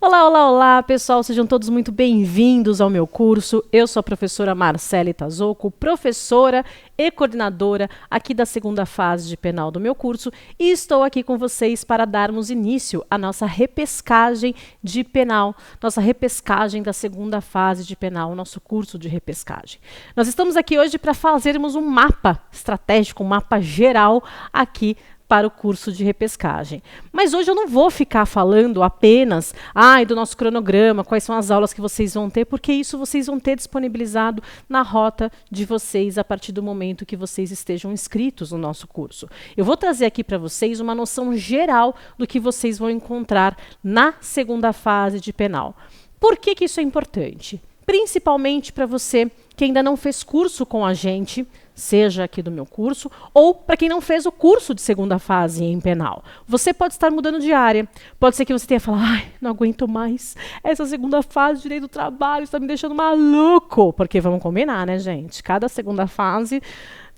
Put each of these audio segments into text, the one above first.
Olá, olá, olá, pessoal, sejam todos muito bem-vindos ao meu curso. Eu sou a professora Marcela Itazoco, professora e coordenadora aqui da segunda fase de penal do meu curso e estou aqui com vocês para darmos início à nossa repescagem de penal, nossa repescagem da segunda fase de penal, nosso curso de repescagem. Nós estamos aqui hoje para fazermos um mapa estratégico, um mapa geral aqui para o curso de repescagem. Mas hoje eu não vou ficar falando apenas do nosso cronograma, quais são as aulas que vocês vão ter, porque isso vocês vão ter disponibilizado na rota de vocês a partir do momento que vocês estejam inscritos no nosso curso. Eu vou trazer aqui para vocês uma noção geral do que vocês vão encontrar na segunda fase de penal. Por que que isso é importante? Principalmente para você que ainda não fez curso com a gente, seja aqui do meu curso, ou para quem não fez o curso de segunda fase em penal. Você pode estar mudando de área. Pode ser que você tenha falado, não aguento mais, essa segunda fase de direito do trabalho está me deixando maluco. Porque vamos combinar, né, gente? Cada segunda fase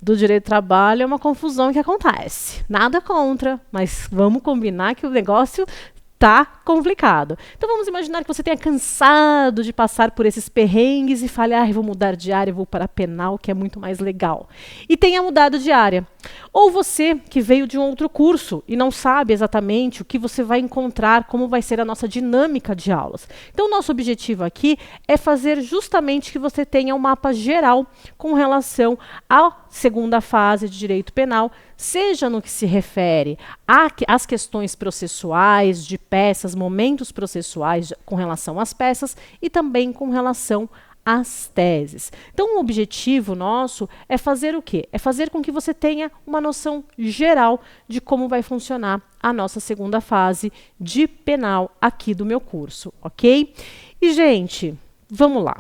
do direito do trabalho é uma confusão que acontece. Nada contra, mas vamos combinar que o negócio tá complicado. Então vamos imaginar que você tenha cansado de passar por esses perrengues e fale, vou mudar de área, vou para penal, que é muito mais legal. E tenha mudado de área. Ou você que veio de um outro curso e não sabe exatamente o que você vai encontrar, como vai ser a nossa dinâmica de aulas. Então o nosso objetivo aqui é fazer justamente que você tenha um mapa geral com relação à segunda fase de direito penal, seja no que se refere às questões processuais, de peças, momentos processuais com relação às peças e também com relação às teses. Então, o objetivo nosso é fazer o quê? É fazer com que você tenha uma noção geral de como vai funcionar a nossa segunda fase de penal aqui do meu curso, ok? E, gente, vamos lá.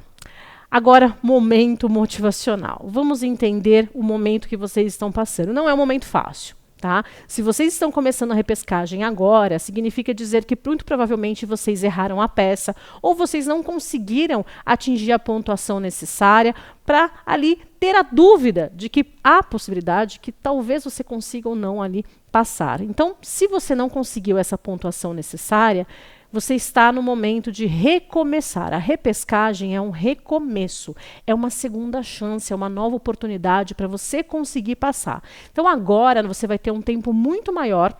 Agora, momento motivacional. Vamos entender o momento que vocês estão passando. Não é um momento fácil, tá? Se vocês estão começando a repescagem agora, significa dizer que muito provavelmente vocês erraram a peça ou vocês não conseguiram atingir a pontuação necessária para ali ter a dúvida de que há possibilidade que talvez você consiga ou não ali passar. Então, se você não conseguiu essa pontuação necessária, você está no momento de recomeçar. A repescagem é um recomeço, é uma segunda chance, é uma nova oportunidade para você conseguir passar. Então agora você vai ter um tempo muito maior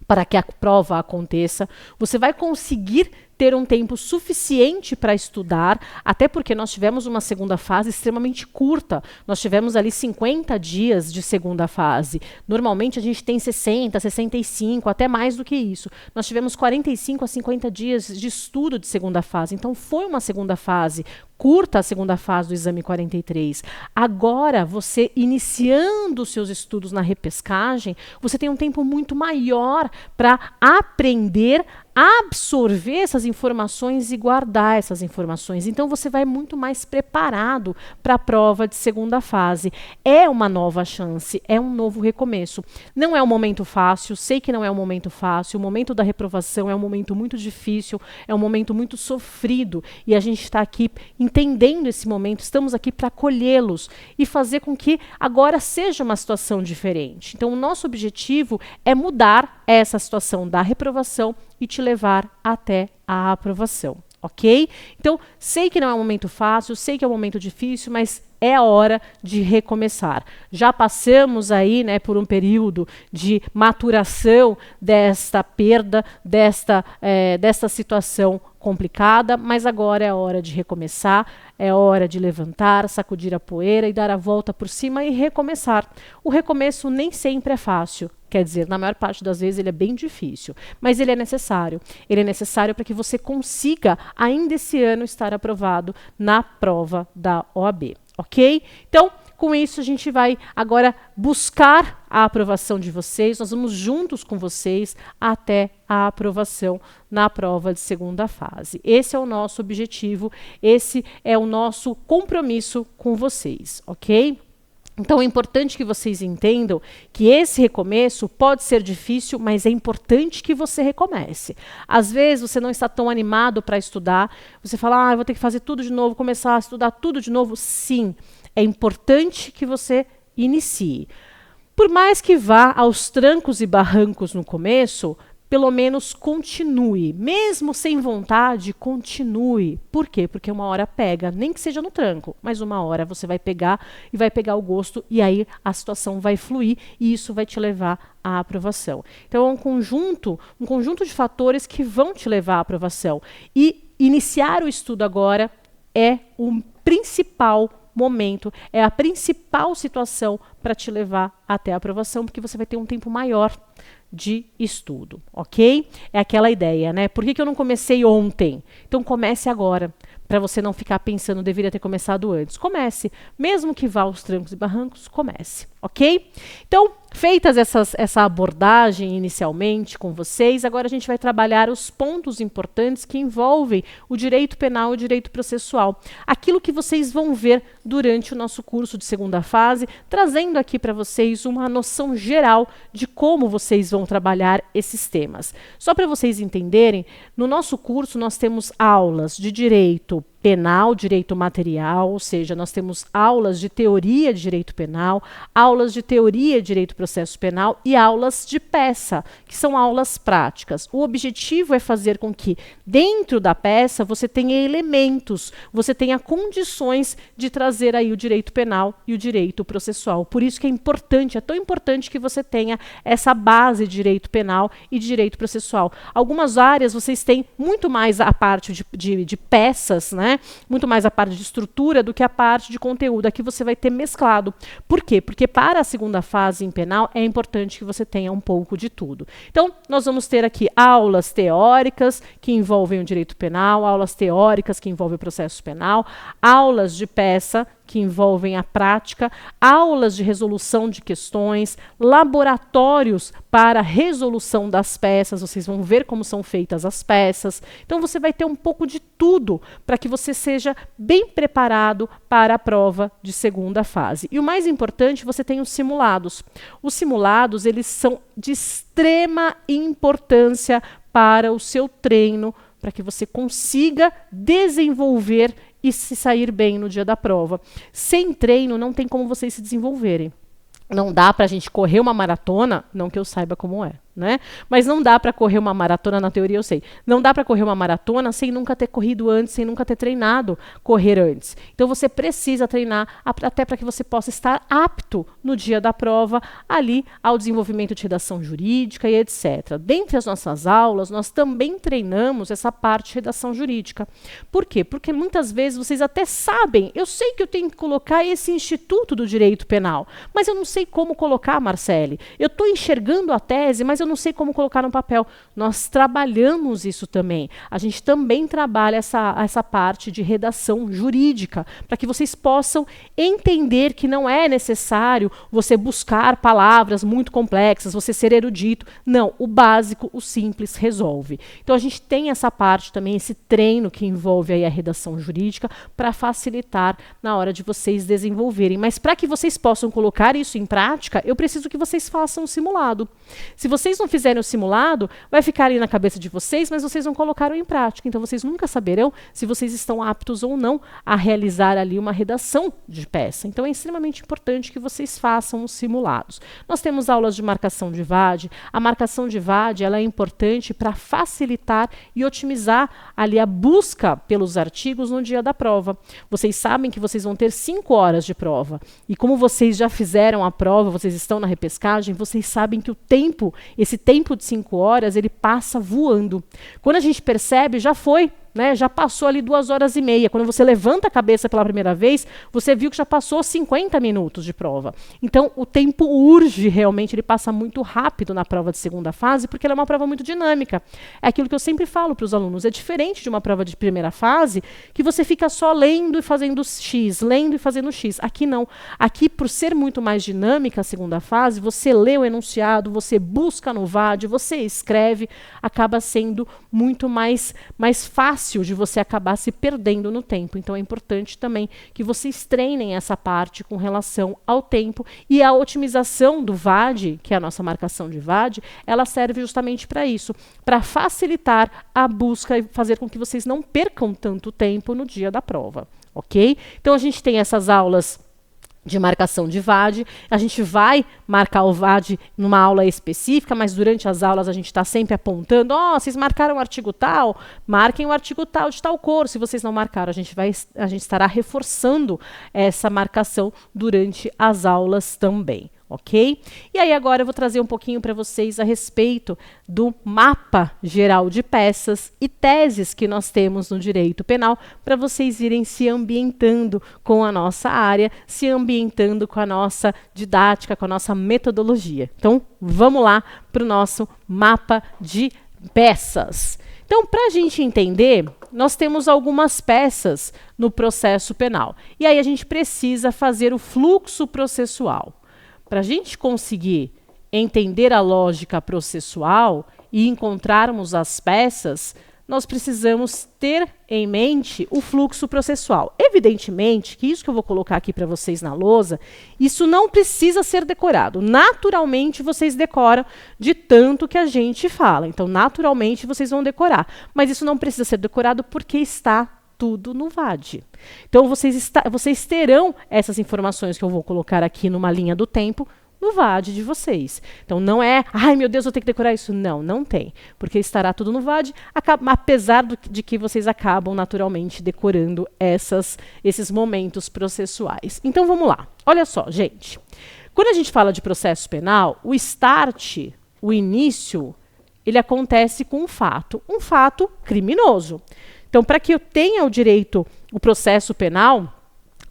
para que a prova aconteça, você vai conseguir ter um tempo suficiente para estudar, até porque nós tivemos uma segunda fase extremamente curta. Nós tivemos ali 50 dias de segunda fase. Normalmente a gente tem 60, 65, até mais do que isso. Nós tivemos 45 a 50 dias de estudo de segunda fase. Então foi uma segunda fase curta, a segunda fase do exame 43. Agora, você iniciando os seus estudos na repescagem, você tem um tempo muito maior para aprender, absorver essas informações e guardar essas informações. Então, você vai muito mais preparado para a prova de segunda fase. É uma nova chance, é um novo recomeço. Não é um momento fácil, sei que não é um momento fácil, o momento da reprovação é um momento muito difícil, é um momento muito sofrido, e a gente está aqui entendendo esse momento, estamos aqui para acolhê-los e fazer com que agora seja uma situação diferente. Então, o nosso objetivo é mudar essa situação da reprovação e te levar até a aprovação, ok? Então, sei que não é um momento fácil, sei que é um momento difícil, mas é a hora de recomeçar. Já passamos aí, né, por um período de maturação desta perda, desta situação complicada, mas agora é a hora de recomeçar, é hora de levantar, sacudir a poeira e dar a volta por cima e recomeçar. O recomeço nem sempre é fácil, quer dizer, na maior parte das vezes ele é bem difícil, mas ele é necessário. Ele é necessário para que você consiga, ainda esse ano, estar aprovado na prova da OAB, ok? Então, com isso, a gente vai agora buscar a aprovação de vocês. Nós vamos juntos com vocês até a aprovação na prova de segunda fase. Esse é o nosso objetivo, esse é o nosso compromisso com vocês, ok? Então é importante que vocês entendam que esse recomeço pode ser difícil, mas é importante que você recomece. Às vezes você não está tão animado para estudar, você fala, eu vou ter que fazer tudo de novo, começar a estudar tudo de novo. Sim, é importante que você inicie. Por mais que vá aos trancos e barrancos no começo, pelo menos continue. Mesmo sem vontade, continue. Por quê? Porque uma hora pega, nem que seja no tranco, mas uma hora você vai pegar e vai pegar o gosto e aí a situação vai fluir e isso vai te levar à aprovação. Então é um conjunto de fatores que vão te levar à aprovação. E iniciar o estudo agora é o principal momento, é a principal situação para te levar até a aprovação, porque você vai ter um tempo maior de estudo, ok? É aquela ideia, né? Por que eu não comecei ontem? Então comece agora, para você não ficar pensando, deveria ter começado antes. Comece, mesmo que vá aos trancos e barrancos, comece, ok? Então, feitas essa abordagem inicialmente com vocês, agora a gente vai trabalhar os pontos importantes que envolvem o direito penal e o direito processual. Aquilo que vocês vão ver durante o nosso curso de segunda fase, trazendo aqui para vocês uma noção geral de como vocês vão trabalhar esses temas. Só para vocês entenderem, no nosso curso nós temos aulas de direito penal, direito material, ou seja, nós temos aulas de teoria de direito penal, aulas de teoria de direito processo penal e aulas de peça, que são aulas práticas. O objetivo é fazer com que dentro da peça você tenha elementos, você tenha condições de trazer aí o direito penal e o direito processual. Por isso que é importante, é tão importante que você tenha essa base de direito penal e de direito processual. Algumas áreas vocês têm muito mais a parte de peças, né? Muito mais a parte de estrutura do que a parte de conteúdo. Aqui você vai ter mesclado. Por quê? Porque para a segunda fase em penal é importante que você tenha um pouco de tudo. Então, nós vamos ter aqui aulas teóricas que envolvem o direito penal, aulas teóricas que envolvem o processo penal, aulas de peça que envolvem a prática, aulas de resolução de questões, laboratórios para resolução das peças, vocês vão ver como são feitas as peças. Então você vai ter um pouco de tudo para que você seja bem preparado para a prova de segunda fase. E o mais importante, você tem os simulados. Os simulados, eles são de extrema importância para o seu treino, para que você consiga desenvolver e se sair bem no dia da prova. Sem treino, não tem como vocês se desenvolverem. Não dá para a gente correr uma maratona, não que eu saiba como é, né? Mas não dá para correr uma maratona, na teoria eu sei, não dá para correr uma maratona sem nunca ter corrido antes, sem nunca ter treinado correr antes. Então você precisa treinar até para que você possa estar apto no dia da prova ali ao desenvolvimento de redação jurídica e etc. Dentre as nossas aulas, nós também treinamos essa parte de redação jurídica. Por quê? Porque muitas vezes vocês até sabem, eu sei que eu tenho que colocar esse Instituto do Direito Penal, mas eu não sei como colocar, Marcele. Eu estou enxergando a tese, mas eu não sei como colocar no papel. Nós trabalhamos isso também. A gente também trabalha essa parte de redação jurídica, para que vocês possam entender que não é necessário você buscar palavras muito complexas, você ser erudito. Não, o básico, o simples, resolve. Então a gente tem essa parte também, esse treino que envolve aí a redação jurídica, para facilitar na hora de vocês desenvolverem. Mas para que vocês possam colocar isso em prática, eu preciso que vocês façam um simulado. Se vocês não fizerem o simulado, vai ficar ali na cabeça de vocês, mas vocês não colocaram em prática. Então vocês nunca saberão se vocês estão aptos ou não a realizar ali uma redação de peça. Então é extremamente importante que vocês façam os simulados. Nós temos aulas de marcação de VAD. A marcação de VAD, ela é importante para facilitar e otimizar ali a busca pelos artigos no dia da prova. Vocês sabem que vocês vão ter 5 horas de prova. E como vocês já fizeram a prova, vocês estão na repescagem, vocês sabem que o tempo, esse tempo de 5 horas, ele passa voando. Quando a gente percebe, já foi, né? Já passou ali 2h30. Quando você levanta a cabeça pela primeira vez, você viu que já passou 50 minutos de prova. Então, o tempo urge realmente, ele passa muito rápido na prova de segunda fase, porque ela é uma prova muito dinâmica. É aquilo que eu sempre falo para os alunos, é diferente de uma prova de primeira fase, que você fica só lendo e fazendo X, lendo e fazendo X. Aqui não. Aqui, por ser muito mais dinâmica a segunda fase, você lê o enunciado, você busca no VAD, você escreve, acaba sendo muito mais fácil de você acabar se perdendo no tempo. Então é importante também que vocês treinem essa parte com relação ao tempo, e a otimização do VAD, que é a nossa marcação de VAD, ela serve justamente para isso, para facilitar a busca e fazer com que vocês não percam tanto tempo no dia da prova, ok? Então a gente tem essas aulas de marcação de VAD. A gente vai marcar o VAD numa aula específica, mas durante as aulas a gente está sempre apontando, vocês marcaram o artigo tal, marquem o artigo tal de tal cor. Se vocês não marcaram, a gente estará reforçando essa marcação durante as aulas também. Ok? E aí agora eu vou trazer um pouquinho para vocês a respeito do mapa geral de peças e teses que nós temos no direito penal, para vocês irem se ambientando com a nossa área, se ambientando com a nossa didática, com a nossa metodologia. Então, vamos lá para o nosso mapa de peças. Então, para a gente entender, nós temos algumas peças no processo penal. E aí a gente precisa fazer o fluxo processual. Para a gente conseguir entender a lógica processual e encontrarmos as peças, nós precisamos ter em mente o fluxo processual. Evidentemente que isso que eu vou colocar aqui para vocês na lousa, isso não precisa ser decorado. Naturalmente vocês decoram de tanto que a gente fala. Então, naturalmente vocês vão decorar. Mas isso não precisa ser decorado porque está tudo no VAD. Então, vocês terão essas informações que eu vou colocar aqui numa linha do tempo no VAD de vocês. Então, não é, ai meu Deus, eu tenho que decorar isso. Não, não tem. Porque estará tudo no VAD, apesar de que vocês acabam naturalmente decorando esses momentos processuais. Então, vamos lá. Olha só, gente. Quando a gente fala de processo penal, o start, o início, ele acontece com um fato criminoso. Então, para que eu tenha o processo penal,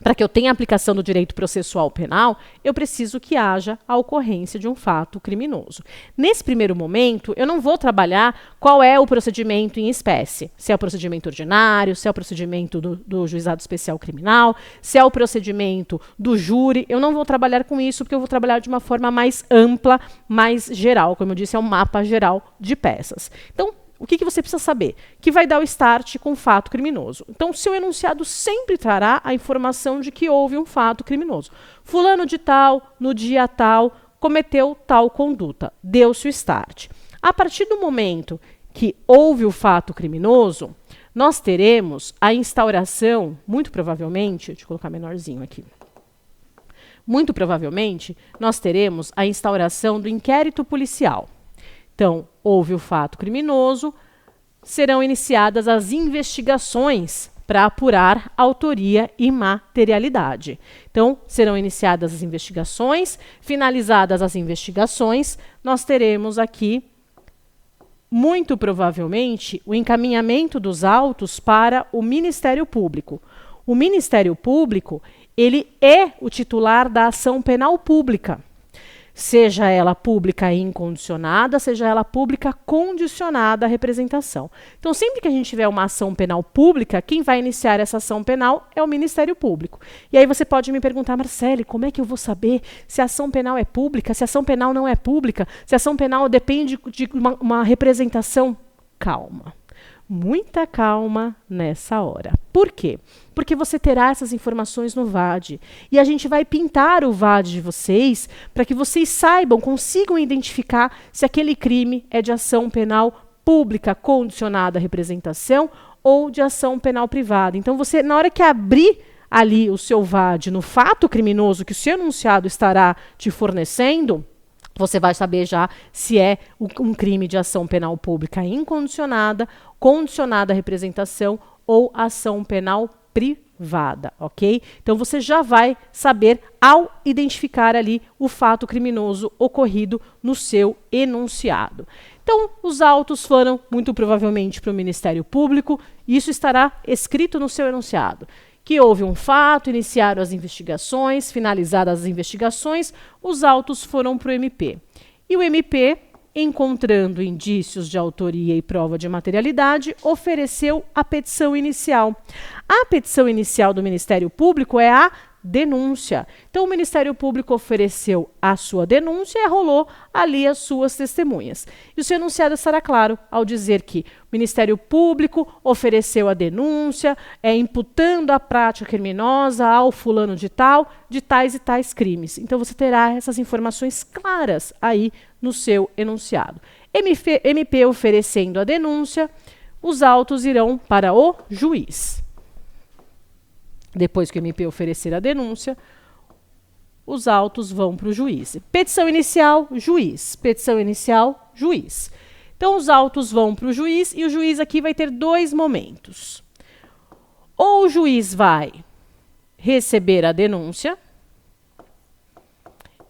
para que eu tenha a aplicação do direito processual penal, eu preciso que haja a ocorrência de um fato criminoso. Nesse primeiro momento, eu não vou trabalhar qual é o procedimento em espécie. Se é o procedimento ordinário, se é o procedimento do juizado especial criminal, se é o procedimento do júri. Eu não vou trabalhar com isso, porque eu vou trabalhar de uma forma mais ampla, mais geral. Como eu disse, é um mapa geral de peças. Então, o que você precisa saber? Que vai dar o start com o fato criminoso. Então, o seu enunciado sempre trará a informação de que houve um fato criminoso. Fulano de tal, no dia tal, cometeu tal conduta. Deu-se o start. A partir do momento que houve o fato criminoso, nós teremos a instauração, muito provavelmente, deixa eu colocar menorzinho aqui. Muito provavelmente, nós teremos a instauração do inquérito policial. Então, houve o fato criminoso, serão iniciadas as investigações para apurar autoria e materialidade. Então, serão iniciadas as investigações, finalizadas as investigações, nós teremos aqui, muito provavelmente, o encaminhamento dos autos para o Ministério Público. O Ministério Público, ele é o titular da ação penal pública. Seja ela pública e incondicionada, seja ela pública condicionada à representação. Então, sempre que a gente tiver uma ação penal pública, quem vai iniciar essa ação penal é o Ministério Público. E aí você pode me perguntar, Marcele, como é que eu vou saber se a ação penal é pública, se a ação penal não é pública, se a ação penal depende de uma representação? Calma. Muita calma nessa hora. Por quê? Porque você terá essas informações no VAD. E a gente vai pintar o VAD de vocês para que vocês saibam, consigam identificar se aquele crime é de ação penal pública condicionada à representação ou de ação penal privada. Então, você, na hora que abrir ali o seu VAD no fato criminoso que o seu enunciado estará te fornecendo, você vai saber já se é um crime de ação penal pública incondicionada, condicionada à representação ou ação penal privada, ok? Então, você já vai saber ao identificar ali o fato criminoso ocorrido no seu enunciado. Então, os autos foram muito provavelmente para o Ministério Público, e isso estará escrito no seu enunciado. Que houve um fato, iniciaram as investigações, finalizadas as investigações, os autos foram para o MP. E o MP, encontrando indícios de autoria e prova de materialidade, ofereceu a petição inicial. A petição inicial do Ministério Público é a denúncia. Então, o Ministério Público ofereceu a sua denúncia e arrolou ali as suas testemunhas. E o seu enunciado estará claro ao dizer que o Ministério Público ofereceu a denúncia, imputando a prática criminosa ao fulano de tais e tais crimes. Então, você terá essas informações claras aí no seu enunciado. MP oferecendo a denúncia, os autos irão para o juiz. Depois que o MP oferecer a denúncia, os autos vão para o juiz. Petição inicial, juiz. Petição inicial, juiz. Então, os autos vão para o juiz e o juiz aqui vai ter dois momentos. Ou o juiz vai receber a denúncia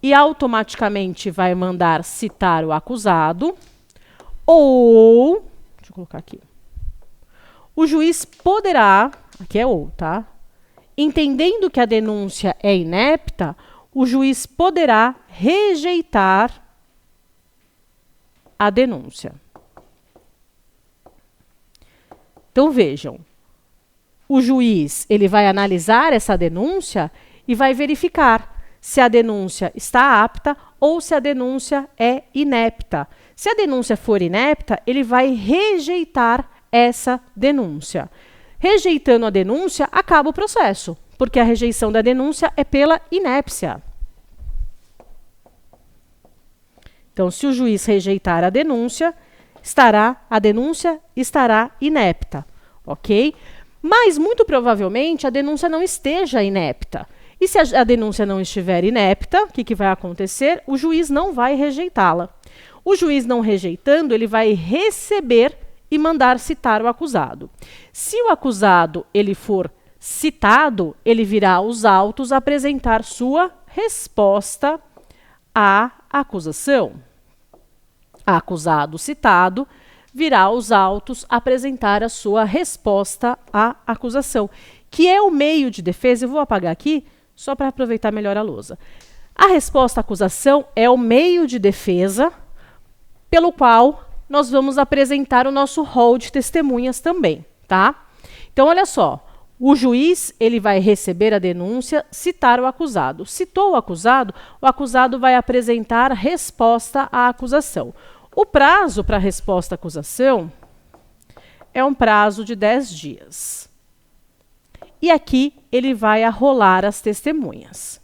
e automaticamente vai mandar citar o acusado, ou, deixa eu colocar aqui, o juiz poderá, aqui é ou, tá? Entendendo que a denúncia é inepta, o juiz poderá rejeitar a denúncia. Então, vejam, o juiz ele vai analisar essa denúncia e vai verificar se a denúncia está apta ou se a denúncia é inepta. Se a denúncia for inepta, ele vai rejeitar essa denúncia. Rejeitando a denúncia, acaba o processo, porque a rejeição da denúncia é pela inépcia. Então, se o juiz rejeitar a denúncia estará inepta, ok? Mas, muito provavelmente, a denúncia não esteja inepta. E se a denúncia não estiver inepta, o que vai acontecer? O juiz não vai rejeitá-la. O juiz não rejeitando, ele vai receber e mandar citar o acusado. Se o acusado ele for citado, ele virá aos autos apresentar sua resposta à acusação. Acusado citado virá aos autos apresentar a sua resposta à acusação, que é o meio de defesa. Eu vou apagar aqui só para aproveitar melhor a lousa. A resposta à acusação é o meio de defesa pelo qual nós vamos apresentar o nosso rol de testemunhas também, tá? Então, olha só, o juiz ele vai receber a denúncia, citar o acusado. Citou o acusado vai apresentar resposta à acusação. O prazo para a resposta à acusação é um prazo de 10 dias. E aqui ele vai arrolar as testemunhas.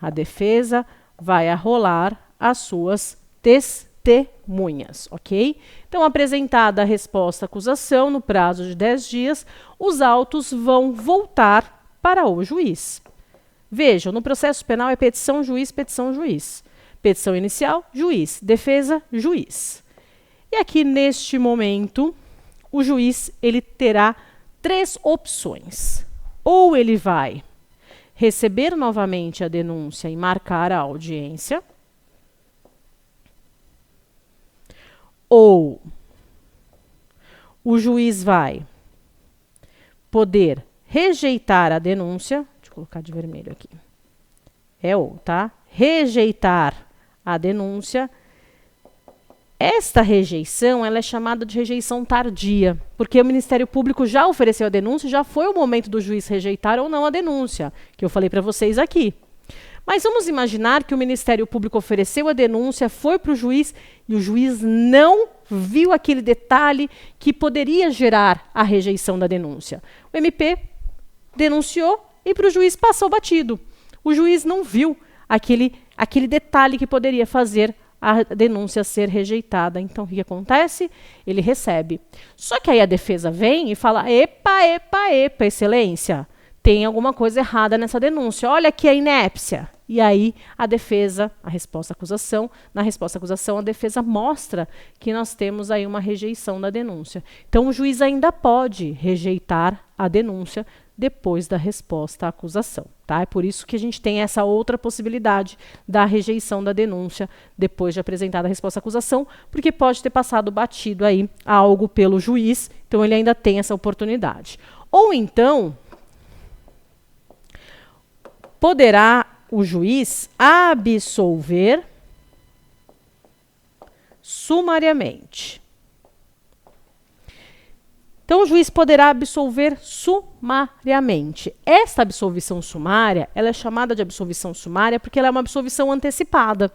A defesa vai arrolar as suas testemunhas, ok? Então, apresentada a resposta à acusação no prazo de 10 dias, os autos vão voltar para o juiz. Vejam, no processo penal é petição, juiz, petição, juiz. Petição inicial, juiz. Defesa, juiz. E aqui, neste momento, o juiz ele terá 3 opções. Ou ele vai receber novamente a denúncia e marcar a audiência, ou o juiz vai poder rejeitar a denúncia, deixa eu colocar de vermelho aqui, é ou, tá? Rejeitar a denúncia. Esta rejeição ela é chamada de rejeição tardia, porque o Ministério Público já ofereceu a denúncia, já foi o momento do juiz rejeitar ou não a denúncia, que eu falei para vocês aqui. Mas vamos imaginar que o Ministério Público ofereceu a denúncia, foi para o juiz e o juiz não viu aquele detalhe que poderia gerar a rejeição da denúncia. O MP denunciou e para o juiz passou batido. O juiz não viu aquele detalhe que poderia fazer a denúncia ser rejeitada. Então, o que acontece? Ele recebe. Só que aí a defesa vem e fala, epa, excelência, tem alguma coisa errada nessa denúncia. Olha aqui a inépcia. E aí a defesa, a resposta à acusação, na resposta à acusação, a defesa mostra que nós temos aí uma rejeição da denúncia. Então, o juiz ainda pode rejeitar a denúncia depois da resposta à acusação, tá? É por isso que a gente tem essa outra possibilidade da rejeição da denúncia depois de apresentada a resposta à acusação, porque pode ter passado batido aí algo pelo juiz, então ele ainda tem essa oportunidade. Ou então, poderá o juiz absolver sumariamente. Então, o juiz poderá absolver sumariamente. Esta absolvição sumária, ela é chamada de absolvição sumária porque ela é uma absolvição antecipada.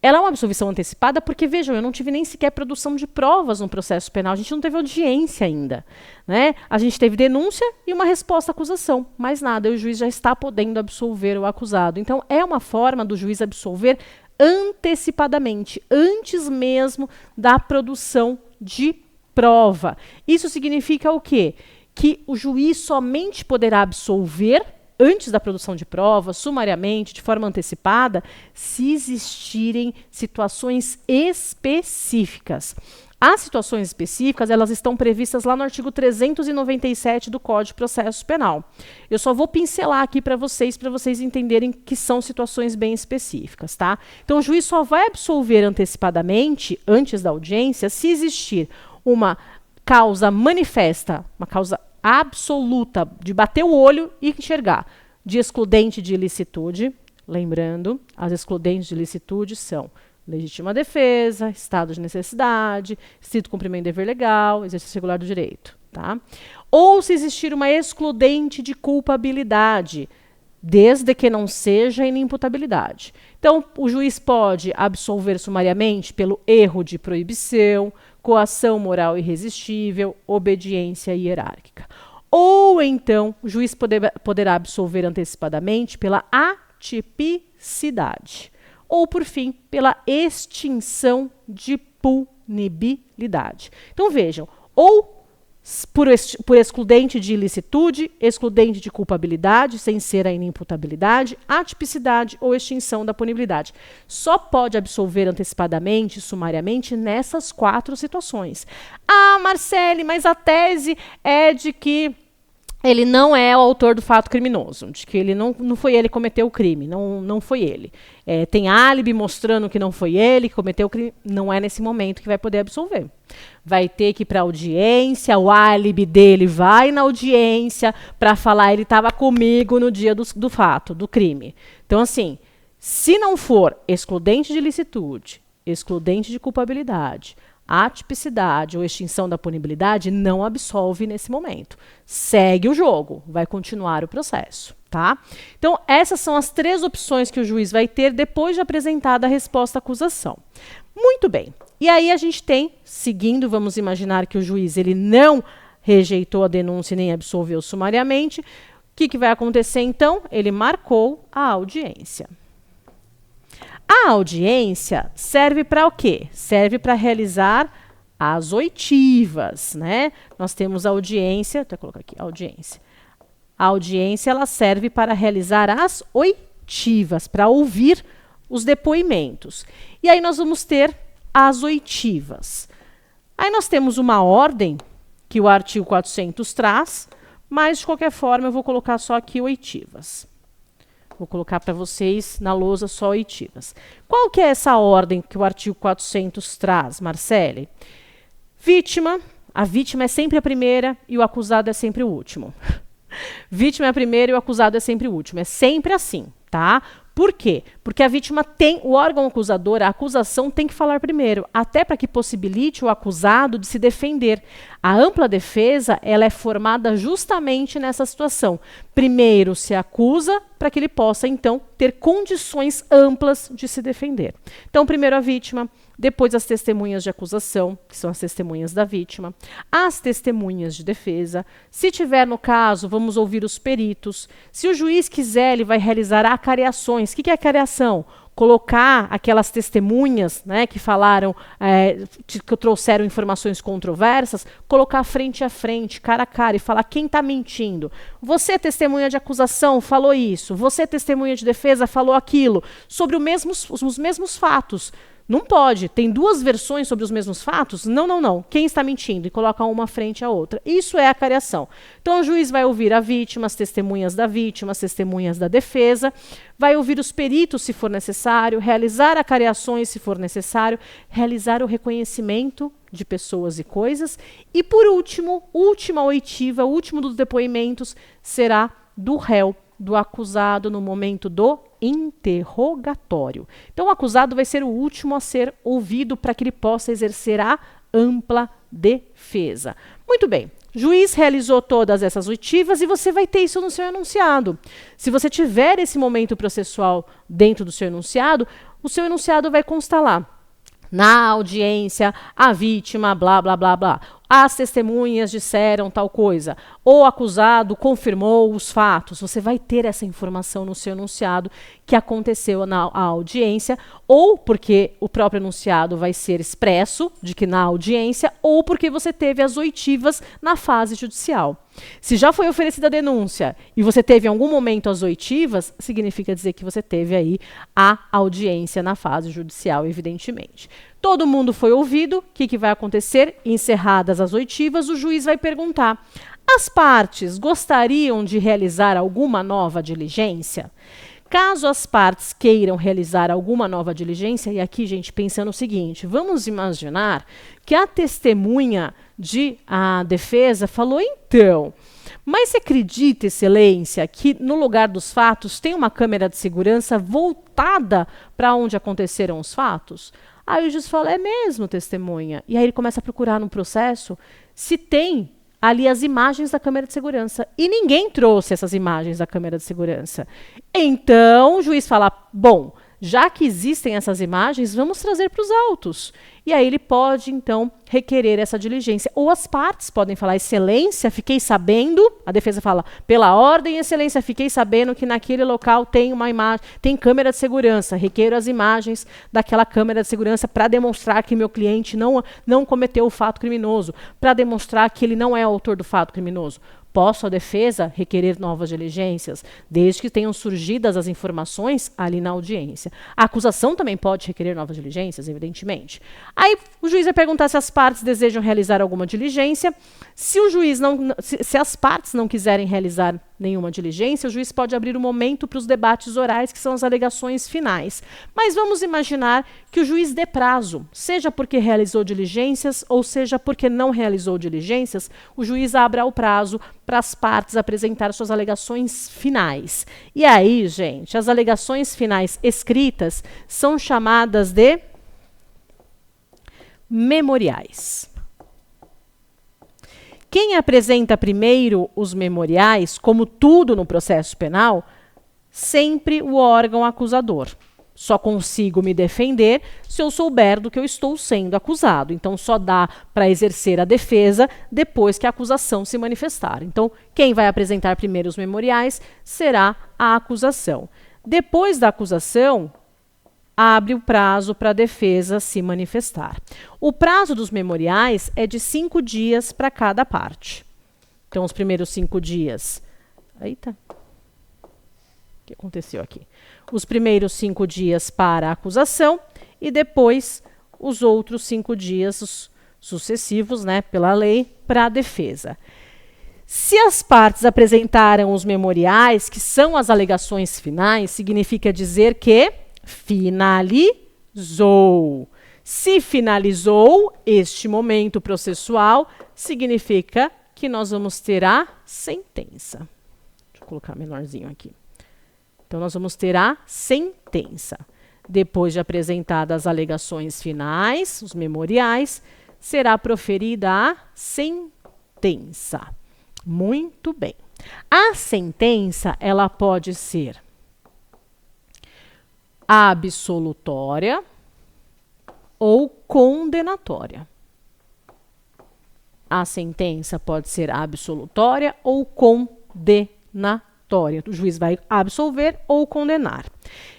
Ela é uma absolvição antecipada porque, vejam, eu não tive nem sequer produção de provas no processo penal, a gente não teve audiência ainda, né? A gente teve denúncia e uma resposta à acusação, mais nada, e o juiz já está podendo absolver o acusado. Então, é uma forma do juiz absolver antecipadamente, antes mesmo da produção de prova. Isso significa o quê? Que o juiz somente poderá absolver antes da produção de prova, sumariamente, de forma antecipada, se existirem situações específicas. As situações específicas, elas estão previstas lá no artigo 397 do Código de Processo Penal. Eu só vou pincelar aqui para vocês entenderem que são situações bem específicas, tá? Então, o juiz só vai absolver antecipadamente, antes da audiência, se existir uma causa manifesta, uma causa absoluta, de bater o olho e enxergar, de excludente de ilicitude. Lembrando, as excludentes de ilicitude são legítima defesa, estado de necessidade, estrito cumprimento do dever legal, exercício regular do direito. Tá? Ou se existir uma excludente de culpabilidade, desde que não seja inimputabilidade. Então, o juiz pode absolver sumariamente pelo erro de proibição, coação moral irresistível, obediência hierárquica. Ou então, o juiz poderá absolver antecipadamente pela atipicidade. Ou, por fim, pela extinção de punibilidade. Então, vejam, ou por excludente de ilicitude, excludente de culpabilidade, sem ser a inimputabilidade, atipicidade ou extinção da punibilidade. Só pode absolver antecipadamente, sumariamente, nessas 4 situações. Ah, Marcele, mas a tese é de que ele não é o autor do fato criminoso, de que ele não foi ele que cometeu o crime, não foi ele. Tem álibi mostrando que não foi ele que cometeu o crime, não é nesse momento que vai poder absolver. Vai ter que ir para a audiência, o álibi dele vai na audiência para falar ele estava comigo no dia do fato, do crime. Então, assim, se não for excludente de ilicitude, excludente de culpabilidade, atipicidade ou extinção da punibilidade, não absolve nesse momento. Segue o jogo, vai continuar o processo, tá? Então, essas são as 3 opções que o juiz vai ter depois de apresentada a resposta à acusação. Muito bem. E aí a gente tem, seguindo, vamos imaginar que o juiz ele não rejeitou a denúncia e nem absolveu sumariamente. O que vai acontecer então? Ele marcou a audiência. A audiência serve para o quê? Serve para realizar as oitivas, né? Nós temos a audiência, deixa eu colocar aqui, audiência. A audiência ela serve para realizar as oitivas, para ouvir os depoimentos. E aí nós vamos ter as oitivas. Aí nós temos uma ordem que o artigo 400 traz, mas de qualquer forma eu vou colocar só aqui oitivas. Vou colocar para vocês na lousa só oitivas. Qual que é essa ordem que o artigo 400 traz, Marcele? Vítima, a vítima é sempre a primeira e o acusado é sempre o último. Vítima é a primeira e o acusado é sempre o último. É sempre assim, tá? Por quê? Porque a vítima tem, o órgão acusador, a acusação tem que falar primeiro, até para que possibilite o acusado de se defender. A ampla defesa, ela é formada justamente nessa situação. Primeiro se acusa, para que ele possa, então, ter condições amplas de se defender. Então, primeiro a vítima, depois as testemunhas de acusação, que são as testemunhas da vítima, as testemunhas de defesa. Se tiver, no caso, vamos ouvir os peritos. Se o juiz quiser, ele vai realizar acariações. O que é acariação? Colocar aquelas testemunhas, né, que falaram, que trouxeram informações controversas, colocar frente a frente, cara a cara, e falar quem está mentindo. Você, testemunha de acusação, falou isso. Você, testemunha de defesa, falou aquilo. Sobre os mesmos fatos. Não pode. Tem 2 versões sobre os mesmos fatos? Não. Quem está mentindo? E coloca uma frente à outra. Isso é acariação. Então, o juiz vai ouvir a vítima, as testemunhas da vítima, as testemunhas da defesa, vai ouvir os peritos, se for necessário, realizar acariações, se for necessário, realizar o reconhecimento de pessoas e coisas. E, por último, última oitiva, último dos depoimentos, será do réu, do acusado no momento do interrogatório. Então, o acusado vai ser o último a ser ouvido para que ele possa exercer a ampla defesa. Muito bem. Juiz realizou todas essas oitivas e você vai ter isso no seu enunciado. Se você tiver esse momento processual dentro do seu enunciado, o seu enunciado vai constar lá. Na audiência, a vítima, blá, blá, blá, blá. as testemunhas disseram tal coisa, o acusado confirmou os fatos. Você vai ter essa informação no seu enunciado que aconteceu na audiência, ou porque o próprio enunciado vai ser expresso de que na audiência, ou porque você teve as oitivas na fase judicial. Se já foi oferecida a denúncia e você teve em algum momento as oitivas, significa dizer que você teve aí a audiência na fase judicial, evidentemente. Todo mundo foi ouvido, o que vai acontecer? Encerradas as oitivas, o juiz vai perguntar: as partes gostariam de realizar alguma nova diligência? Caso as partes queiram realizar alguma nova diligência, e aqui, gente, pensando o seguinte, vamos imaginar que a testemunha a defesa falou, então, mas você acredita, excelência, que no lugar dos fatos tem uma câmera de segurança voltada para onde aconteceram os fatos? Aí o juiz fala, é mesmo, testemunha. E aí ele começa a procurar no processo se tem ali as imagens da câmera de segurança. E ninguém trouxe essas imagens da câmera de segurança. Então, o juiz fala, bom, já que existem essas imagens, vamos trazer para os autos. E aí ele pode, então, requerer essa diligência. Ou as partes podem falar, excelência, fiquei sabendo, a defesa fala, pela ordem, excelência, fiquei sabendo que naquele local tem uma imagem, tem câmera de segurança, requeiro as imagens daquela câmera de segurança para demonstrar que meu cliente não cometeu o fato criminoso, para demonstrar que ele não é autor do fato criminoso. Posso a defesa requerer novas diligências, desde que tenham surgido as informações ali na audiência. A acusação também pode requerer novas diligências, evidentemente. Aí o juiz vai perguntar se as partes desejam realizar alguma diligência. Se as partes não quiserem realizar nenhuma diligência, o juiz pode abrir um momento para os debates orais, que são as alegações finais. Mas vamos imaginar que o juiz dê prazo, seja porque realizou diligências ou seja porque não realizou diligências, o juiz abra o prazo para as partes apresentar suas alegações finais. E aí, gente, as alegações finais escritas são chamadas de memoriais. Quem apresenta primeiro os memoriais, como tudo no processo penal, sempre o órgão acusador. Só consigo me defender se eu souber do que eu estou sendo acusado. Então, só dá para exercer a defesa depois que a acusação se manifestar. Então, quem vai apresentar primeiro os memoriais será a acusação. Depois da acusação, abre o prazo para a defesa se manifestar. O prazo dos memoriais é de 5 dias para cada parte. Então, os primeiros 5 dias... Eita! O que aconteceu aqui? Os primeiros 5 dias para a acusação e depois os outros 5 dias sucessivos, né, pela lei, para a defesa. Se as partes apresentaram os memoriais, que são as alegações finais, significa dizer que finalizou. Se finalizou este momento processual, significa que nós vamos ter a sentença. Deixa eu colocar menorzinho aqui. Então, nós vamos ter a sentença. Depois de apresentadas as alegações finais, os memoriais, será proferida a sentença. Muito bem. A sentença, ela pode ser absolutória ou condenatória. A sentença pode ser absolutória ou condenatória. O juiz vai absolver ou condenar.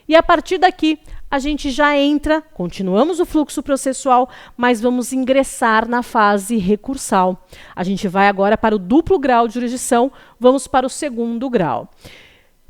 E a partir daqui, a gente já entra, continuamos o fluxo processual, mas vamos ingressar na fase recursal. A gente vai agora para o duplo grau de jurisdição, vamos para o segundo grau.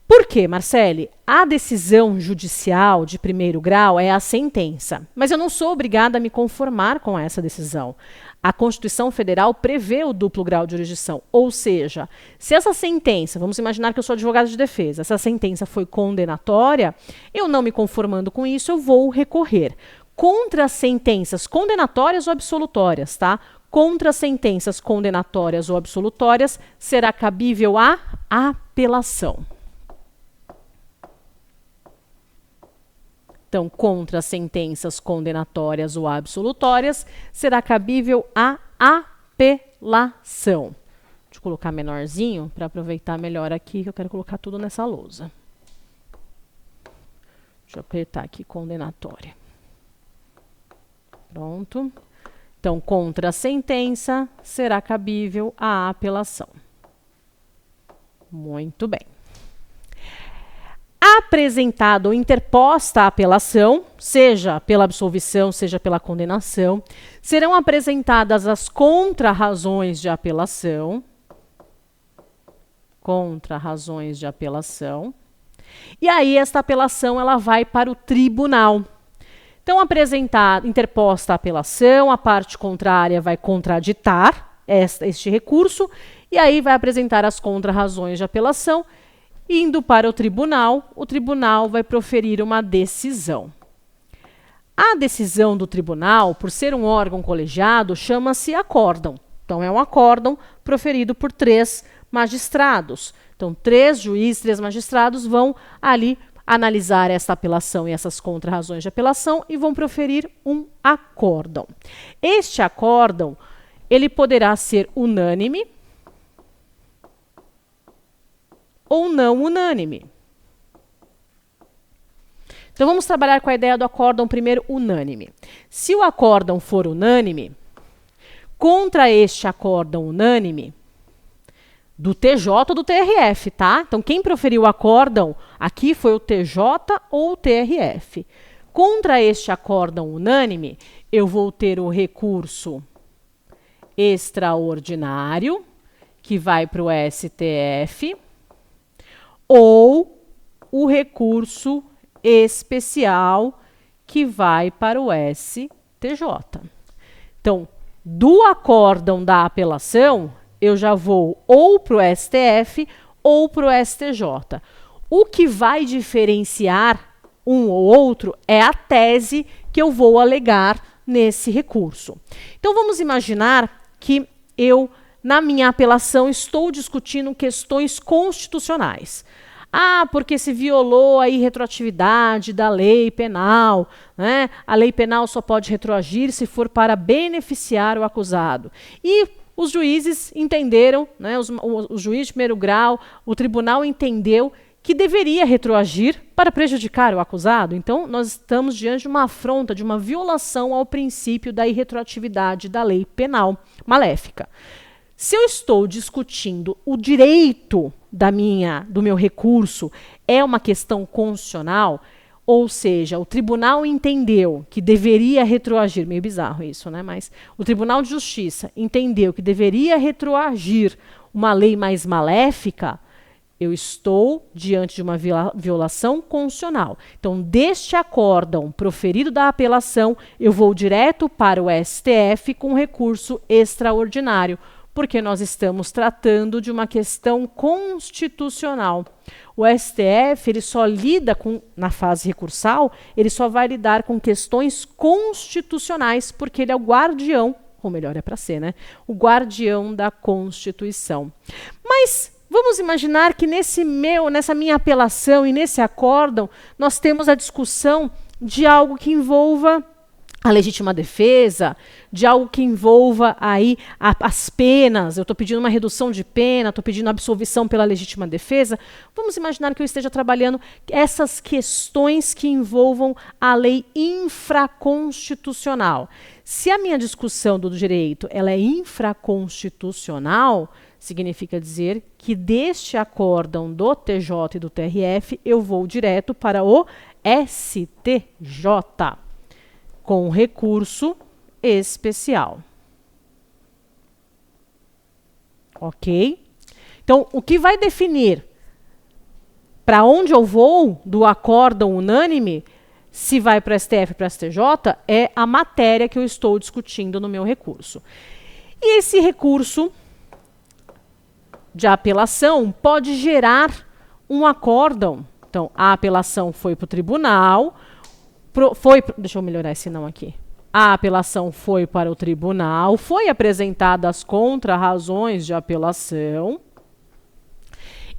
Por quê, Marcele? A decisão judicial de primeiro grau é a sentença, mas eu não sou obrigada a me conformar com essa decisão. A Constituição Federal prevê o duplo grau de jurisdição, ou seja, se essa sentença, vamos imaginar que eu sou advogada de defesa, essa sentença foi condenatória, eu não me conformando com isso, eu vou recorrer. Contra as sentenças condenatórias ou absolutórias, tá? Contra as sentenças condenatórias ou absolutórias, será cabível a apelação. Então, contra as sentenças condenatórias ou absolutórias, será cabível a apelação. Deixa eu colocar menorzinho para aproveitar melhor aqui, que eu quero colocar tudo nessa lousa. Deixa eu apertar aqui, condenatória. Pronto. Então, contra a sentença, será cabível a apelação. Muito bem. Apresentada ou interposta a apelação, seja pela absolvição, seja pela condenação, serão apresentadas as contrarrazões de apelação. Contrarrazões de apelação. E aí, esta apelação ela vai para o tribunal. Então, interposta a apelação, a parte contrária vai contraditar este recurso, e aí vai apresentar as contrarrazões de apelação, indo para o tribunal vai proferir uma decisão. A decisão do tribunal, por ser um órgão colegiado, chama-se acórdão. Então, é um acórdão proferido por 3 magistrados. Então, 3 juízes, 3 magistrados vão ali analisar essa apelação e essas contrarrazões de apelação e vão proferir um acórdão. Este acórdão, ele poderá ser unânime ou não unânime. Então, vamos trabalhar com a ideia do acórdão primeiro unânime. Se o acórdão for unânime, contra este acórdão unânime, do TJ ou do TRF, tá? Então, quem proferiu o acórdão aqui foi o TJ ou o TRF. Contra este acórdão unânime, eu vou ter o recurso extraordinário, que vai para o STF, ou o recurso especial, que vai para o STJ. Então, do acórdão da apelação, eu já vou ou para o STF ou para o STJ. O que vai diferenciar um ou outro é a tese que eu vou alegar nesse recurso. Então, vamos imaginar que eu, na minha apelação, estou discutindo questões constitucionais. Ah, porque se violou a irretroatividade da lei penal, né? A lei penal só pode retroagir se for para beneficiar o acusado. E os juízes entenderam, né, o juiz de primeiro grau, o tribunal entendeu que deveria retroagir para prejudicar o acusado. Então, nós estamos diante de uma afronta, de uma violação ao princípio da irretroatividade da lei penal maléfica. Se eu estou discutindo o direito do meu recurso, é uma questão constitucional, ou seja, o tribunal entendeu que deveria retroagir, meio bizarro isso, né? Mas o Tribunal de Justiça entendeu que deveria retroagir uma lei mais maléfica, eu estou diante de uma violação constitucional. Então, deste acórdão proferido da apelação, eu vou direto para o STF com recurso extraordinário, porque nós estamos tratando de uma questão constitucional. O STF, ele só lida na fase recursal, ele só vai lidar com questões constitucionais, porque ele é o guardião, ou melhor, é para ser, né? O guardião da Constituição. Mas vamos imaginar que nessa minha apelação e nesse acórdão, nós temos a discussão de algo que envolva a legítima defesa, de algo que envolva aí as penas, eu estou pedindo uma redução de pena, estou pedindo absolvição pela legítima defesa. Vamos imaginar que eu esteja trabalhando essas questões que envolvam a lei infraconstitucional. Se a minha discussão do direito ela é infraconstitucional, significa dizer que deste acórdão do TJ e do TRF, eu vou direto para o STJ. Com recurso especial. Ok? Então, o que vai definir para onde eu vou do acórdão unânime, se vai para o STF ou para o STJ, é a matéria que eu estou discutindo no meu recurso. E esse recurso de apelação pode gerar um acórdão. Então, a apelação foi para o tribunal, deixa eu melhorar esse não aqui. A apelação foi para o tribunal, foi apresentadas as contrarrazões de apelação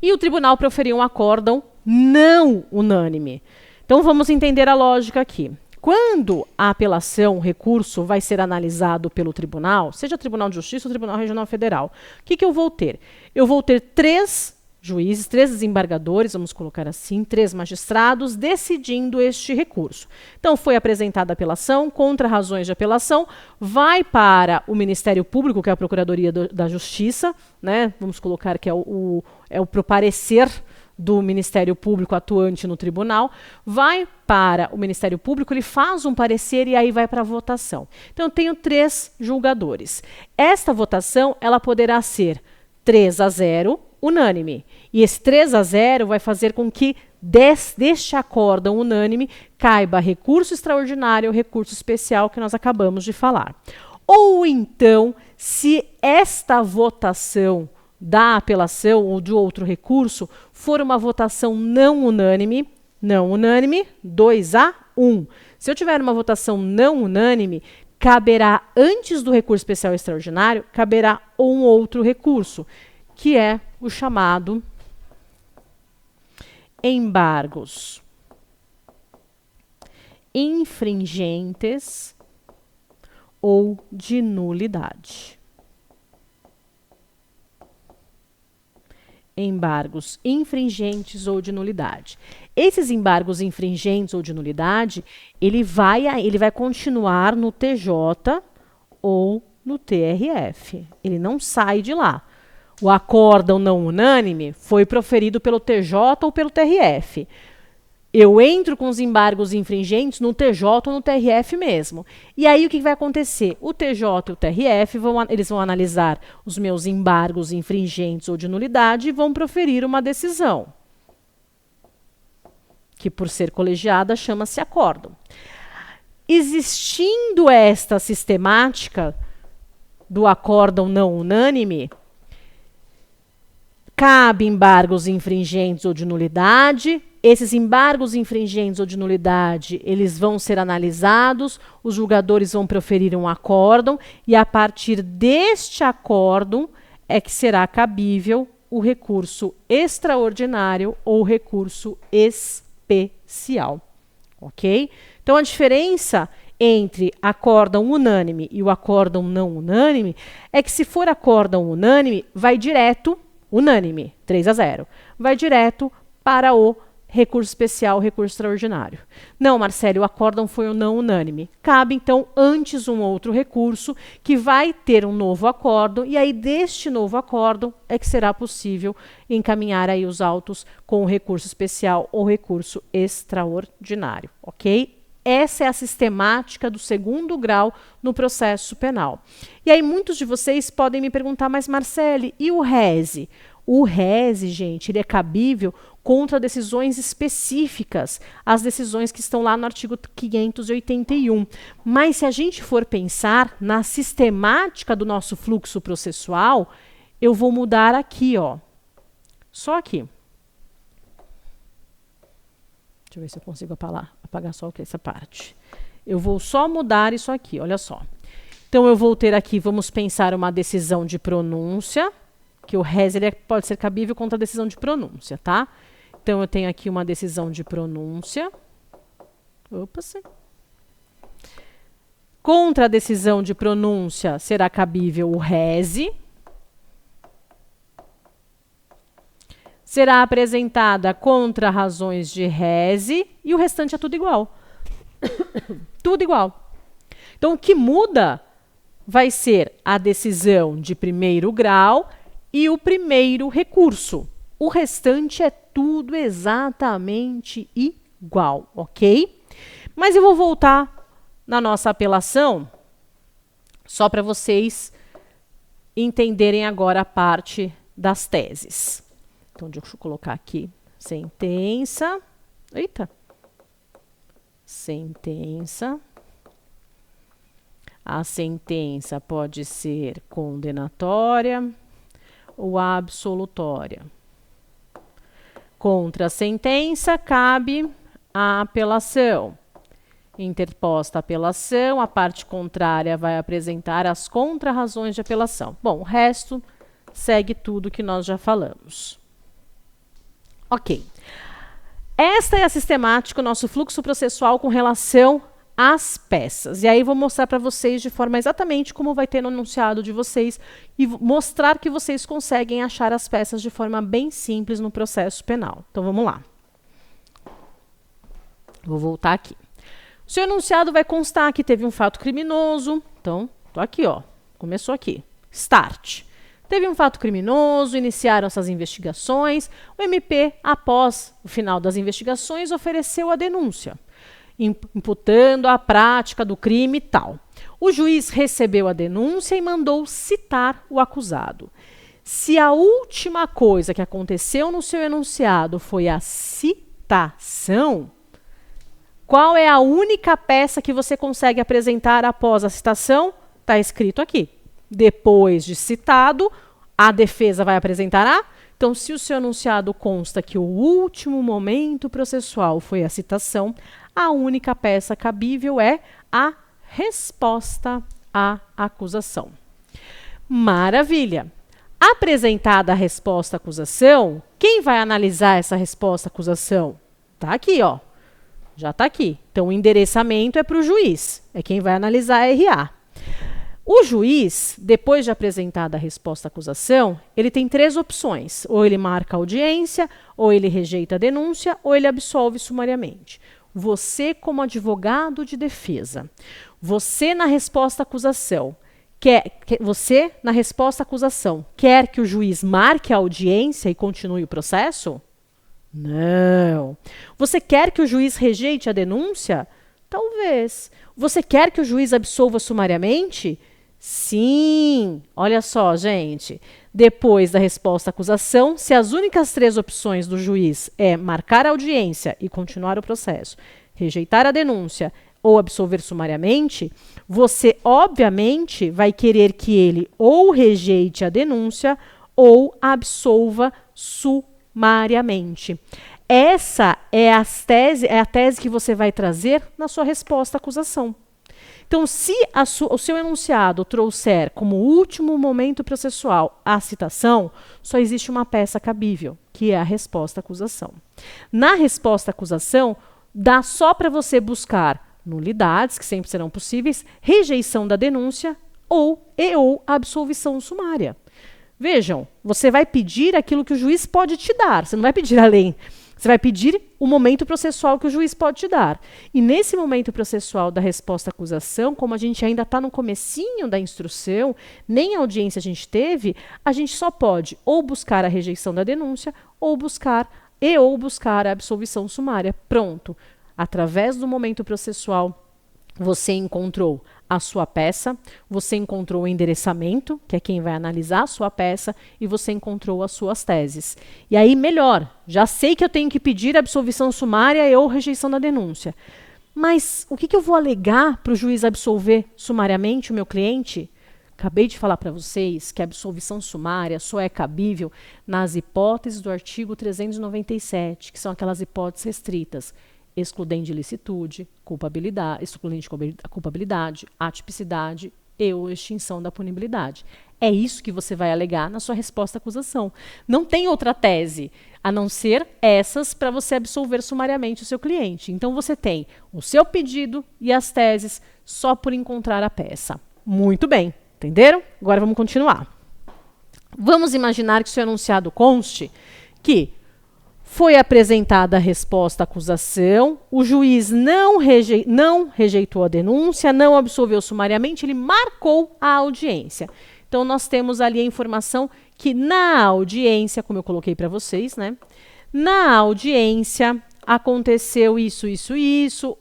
e o tribunal proferiu um acórdão não unânime. Então, vamos entender a lógica aqui. Quando a apelação, o recurso, vai ser analisado pelo tribunal, seja Tribunal de Justiça ou Tribunal Regional Federal, o que eu vou ter? Eu vou ter 3 juízes, 3 desembargadores, vamos colocar assim, 3 magistrados, decidindo este recurso. Então, foi apresentada a apelação, contra razões de apelação, vai para o Ministério Público, que é a Procuradoria da Justiça, né? Vamos colocar que é o pro parecer do Ministério Público atuante no tribunal, vai para o Ministério Público, ele faz um parecer e aí vai para a votação. Então, eu tenho 3 julgadores. Esta votação, ela poderá ser 3-0, unânime. E esse 3-0 vai fazer com que deste acórdão unânime caiba recurso extraordinário ou recurso especial que nós acabamos de falar. Ou então, se esta votação da apelação ou de outro recurso for uma votação não unânime, 2-1. Se eu tiver uma votação não unânime, caberá, antes do recurso especial extraordinário, caberá um outro recurso, que é o chamado embargos infringentes ou de nulidade. Embargos infringentes ou de nulidade. Esses embargos infringentes ou de nulidade, ele vai continuar no TJ ou no TRF. Ele não sai de lá. O acórdão não unânime foi proferido pelo TJ ou pelo TRF. Eu entro com os embargos infringentes no TJ ou no TRF mesmo. E aí o que vai acontecer? O TJ e o TRF eles vão analisar os meus embargos infringentes ou de nulidade e vão proferir uma decisão, que por ser colegiada chama-se acórdão. Existindo esta sistemática do acórdão não unânime, cabe embargos infringentes ou de nulidade. Esses embargos infringentes ou de nulidade, eles vão ser analisados, os julgadores vão proferir um acórdão, e a partir deste acórdão é que será cabível o recurso extraordinário ou recurso especial. Ok? Então, a diferença entre acórdão unânime e o acórdão não unânime é que, se for acórdão unânime, vai direto, unânime, 3-0, vai direto para o recurso especial, recurso extraordinário. Não, Marcelo, o acórdão foi o não unânime. Cabe, então, antes um outro recurso, que vai ter um novo acórdão, e aí deste novo acórdão é que será possível encaminhar aí os autos com o recurso especial ou recurso extraordinário, ok? Essa é a sistemática do 2º grau no processo penal. E aí muitos de vocês podem me perguntar, mas Marcele, e o rese? O rese, gente, ele é cabível contra decisões específicas, as decisões que estão lá no artigo 581. Mas se a gente for pensar na sistemática do nosso fluxo processual, eu vou mudar aqui, ó. Só aqui. Deixa eu ver se eu consigo apagar só essa parte. Eu vou só mudar isso aqui, olha só. Então, eu vou ter aqui, vamos pensar uma decisão de pronúncia, que o res ele pode ser cabível contra a decisão de pronúncia, tá? Então, eu tenho aqui uma decisão de pronúncia. Opa, sim. Contra a decisão de pronúncia será cabível o rese. Será apresentada contra razões de rese e o restante é tudo igual. Tudo igual. Então, o que muda vai ser a decisão de 1º grau e o primeiro recurso. O restante é tudo exatamente igual, ok? Mas eu vou voltar na nossa apelação só para vocês entenderem agora a parte das teses. Então, deixa eu colocar aqui sentença. Eita! Sentença. A sentença pode ser condenatória ou absolutória. Contra a sentença, cabe a apelação. Interposta a apelação, a parte contrária vai apresentar as contrarrazões de apelação. Bom, o resto segue tudo que nós já falamos. Ok. Esta é a sistemática, o nosso fluxo processual com relação as peças. E aí vou mostrar para vocês de forma exatamente como vai ter no enunciado de vocês e mostrar que vocês conseguem achar as peças de forma bem simples no processo penal. Então vamos lá. Vou voltar aqui. O seu enunciado vai constar que teve um fato criminoso. Então, tô aqui, ó. Começou aqui. Start. Teve um fato criminoso, iniciaram essas investigações. O MP, após o final das investigações, ofereceu a denúncia, imputando a prática do crime e tal. O juiz recebeu a denúncia e mandou citar o acusado. Se a última coisa que aconteceu no seu enunciado foi a citação, qual é a única peça que você consegue apresentar após a citação? Está escrito aqui. Depois de citado, a defesa vai apresentar a... Então, se o seu enunciado consta que o último momento processual foi a citação, a única peça cabível é a resposta à acusação. Maravilha! Apresentada a resposta à acusação, quem vai analisar essa resposta à acusação? Está aqui, ó. Já está aqui. Então, o endereçamento é para o juiz. É quem vai analisar a RA. O juiz, depois de apresentada a resposta à acusação, ele tem 3 opções. Ou ele marca a audiência, ou ele rejeita a denúncia, ou ele absolve sumariamente. Você, como advogado de defesa, você na resposta à acusação, quer que o juiz marque a audiência e continue o processo? Não. Você quer que o juiz rejeite a denúncia? Talvez. Você quer que o juiz absolva sumariamente? Sim. Olha só, gente. Depois da resposta à acusação, se as únicas 3 opções do juiz é marcar a audiência e continuar o processo, rejeitar a denúncia ou absolver sumariamente, você, obviamente, vai querer que ele ou rejeite a denúncia ou absolva sumariamente. Essa é a tese que você vai trazer na sua resposta à acusação. Então, se o seu enunciado trouxer como último momento processual a citação, só existe uma peça cabível, que é a resposta à acusação. Na resposta à acusação, dá só para você buscar nulidades, que sempre serão possíveis, rejeição da denúncia ou absolvição sumária. Vejam, você vai pedir aquilo que o juiz pode te dar, você não vai pedir além. Você vai pedir o momento processual que o juiz pode te dar. E nesse momento processual da resposta à acusação, como a gente ainda está no comecinho da instrução, nem audiência a gente teve, a gente só pode ou buscar a rejeição da denúncia ou buscar a absolvição sumária. Pronto. Através do momento processual, você encontrou a sua peça, você encontrou o endereçamento, que é quem vai analisar a sua peça, e você encontrou as suas teses. E aí, melhor, já sei que eu tenho que pedir absolvição sumária ou rejeição da denúncia. Mas o que eu vou alegar para o juiz absolver sumariamente o meu cliente? Acabei de falar para vocês que a absolvição sumária só é cabível nas hipóteses do artigo 397, que são aquelas hipóteses restritas. Excludente de ilicitude, excludente de culpabilidade, atipicidade e ou extinção da punibilidade. É isso que você vai alegar na sua resposta à acusação. Não tem outra tese, a não ser essas para você absolver sumariamente o seu cliente. Então, você tem o seu pedido e as teses só por encontrar a peça. Muito bem, entenderam? Agora vamos continuar. Vamos imaginar que o seu enunciado conste que foi apresentada a resposta à acusação, o juiz não rejeitou a denúncia, não absolveu sumariamente, ele marcou a audiência. Então, nós temos ali a informação que na audiência, como eu coloquei para vocês, né? Na audiência aconteceu isso,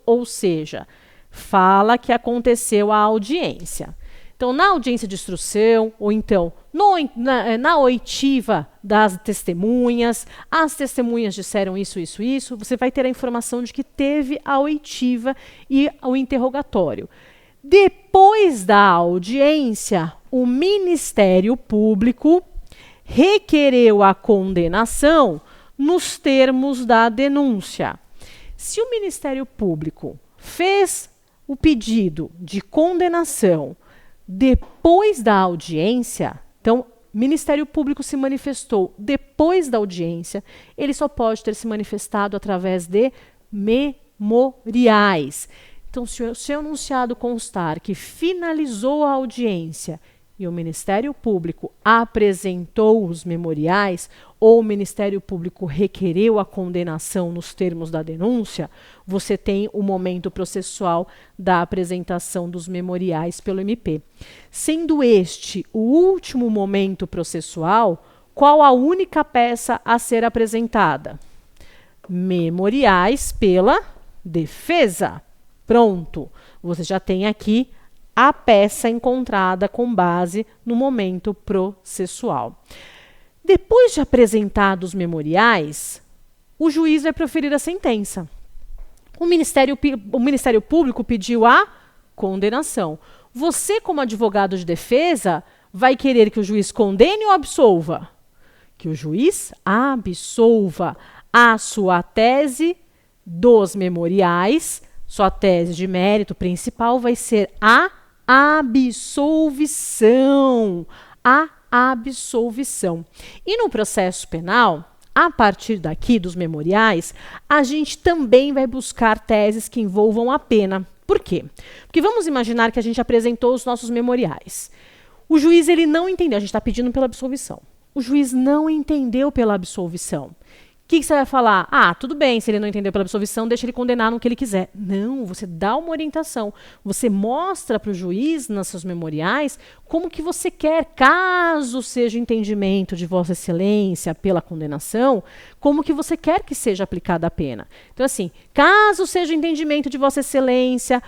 ou seja, fala que aconteceu a audiência. Então, na audiência de instrução, ou então na oitiva das testemunhas, as testemunhas disseram isso, você vai ter a informação de que teve a oitiva e o interrogatório. Depois da audiência, o Ministério Público requereu a condenação nos termos da denúncia. Se o Ministério Público fez o pedido de condenação depois da audiência, então, o Ministério Público se manifestou depois da audiência, ele só pode ter se manifestado através de memoriais. Então, se o seu enunciado constar que finalizou a audiência e o Ministério Público apresentou os memoriais ou o Ministério Público requereu a condenação nos termos da denúncia, você tem o momento processual da apresentação dos memoriais pelo MP. Sendo este o último momento processual, qual a única peça a ser apresentada? Memoriais pela defesa. Pronto, você já tem aqui a peça encontrada com base no momento processual. Depois de apresentados os memoriais, o juiz vai proferir a sentença. O Ministério Público pediu a condenação. Você, como advogado de defesa, vai querer que o juiz condene ou absolva? Que o juiz absolva a sua tese dos memoriais. Sua tese de mérito principal vai ser a absolvição. A absolvição. E no processo penal, a partir daqui dos memoriais, a gente também vai buscar teses que envolvam a pena. Por quê? Porque vamos imaginar que a gente apresentou os nossos memoriais. O juiz ele não entendeu, a gente está pedindo pela absolvição. O juiz não entendeu pela absolvição. O que você vai falar? Ah, tudo bem, se ele não entendeu pela absolvição, deixa ele condenar no que ele quiser. Não, você dá uma orientação. Você mostra para o juiz, nas seus memoriais, como que você quer, caso seja o entendimento de Vossa Excelência pela condenação, como que você quer que seja aplicada a pena. Então, assim, caso seja o entendimento de Vossa Excelência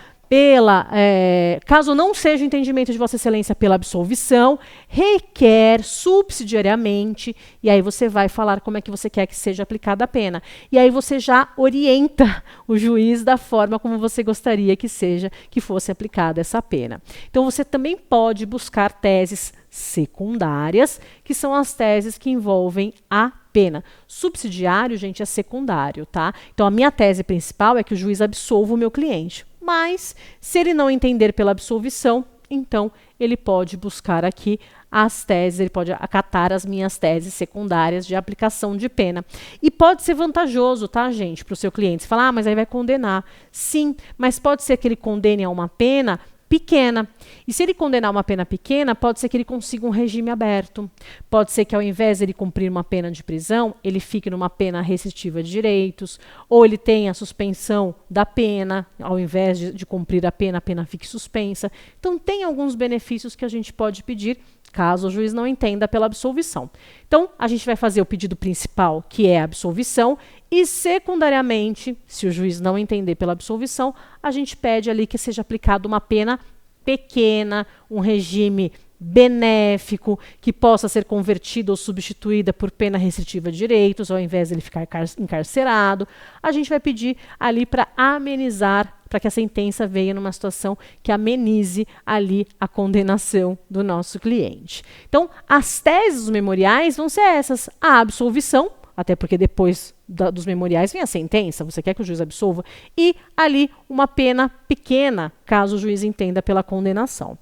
caso não seja o entendimento de Vossa Excelência pela absolvição, requer subsidiariamente, e aí você vai falar como é que você quer que seja aplicada a pena. E aí você já orienta o juiz da forma como você gostaria que fosse aplicada essa pena. Então você também pode buscar teses secundárias, que são as teses que envolvem a pena. Subsidiário, gente, é secundário, tá? Então a minha tese principal é que o juiz absolva o meu cliente. Mas, se ele não entender pela absolvição, então ele pode buscar aqui as teses, ele pode acatar as minhas teses secundárias de aplicação de pena. E pode ser vantajoso, tá, gente, para o seu cliente. Você fala, mas aí vai condenar. Sim, mas pode ser que ele condene a uma pena pequena. E se ele condenar uma pena pequena, pode ser que ele consiga um regime aberto. Pode ser que ao invés de ele cumprir uma pena de prisão, ele fique numa pena restritiva de direitos, ou ele tenha a suspensão da pena, ao invés de cumprir a pena fique suspensa. Então tem alguns benefícios que a gente pode pedir, caso o juiz não entenda pela absolvição. Então, a gente vai fazer o pedido principal, que é a absolvição, e secundariamente, se o juiz não entender pela absolvição, a gente pede ali que seja aplicada uma pena pequena, um regime benéfico, que possa ser convertida ou substituída por pena restritiva de direitos, ao invés de ele ficar encarcerado. A gente vai pedir ali para amenizar, para que a sentença venha numa situação que amenize ali a condenação do nosso cliente. Então, as teses dos memoriais vão ser essas: a absolvição, até porque depois dos memoriais vem a sentença, você quer que o juiz absolva, e ali uma pena pequena, caso o juiz entenda pela condenação.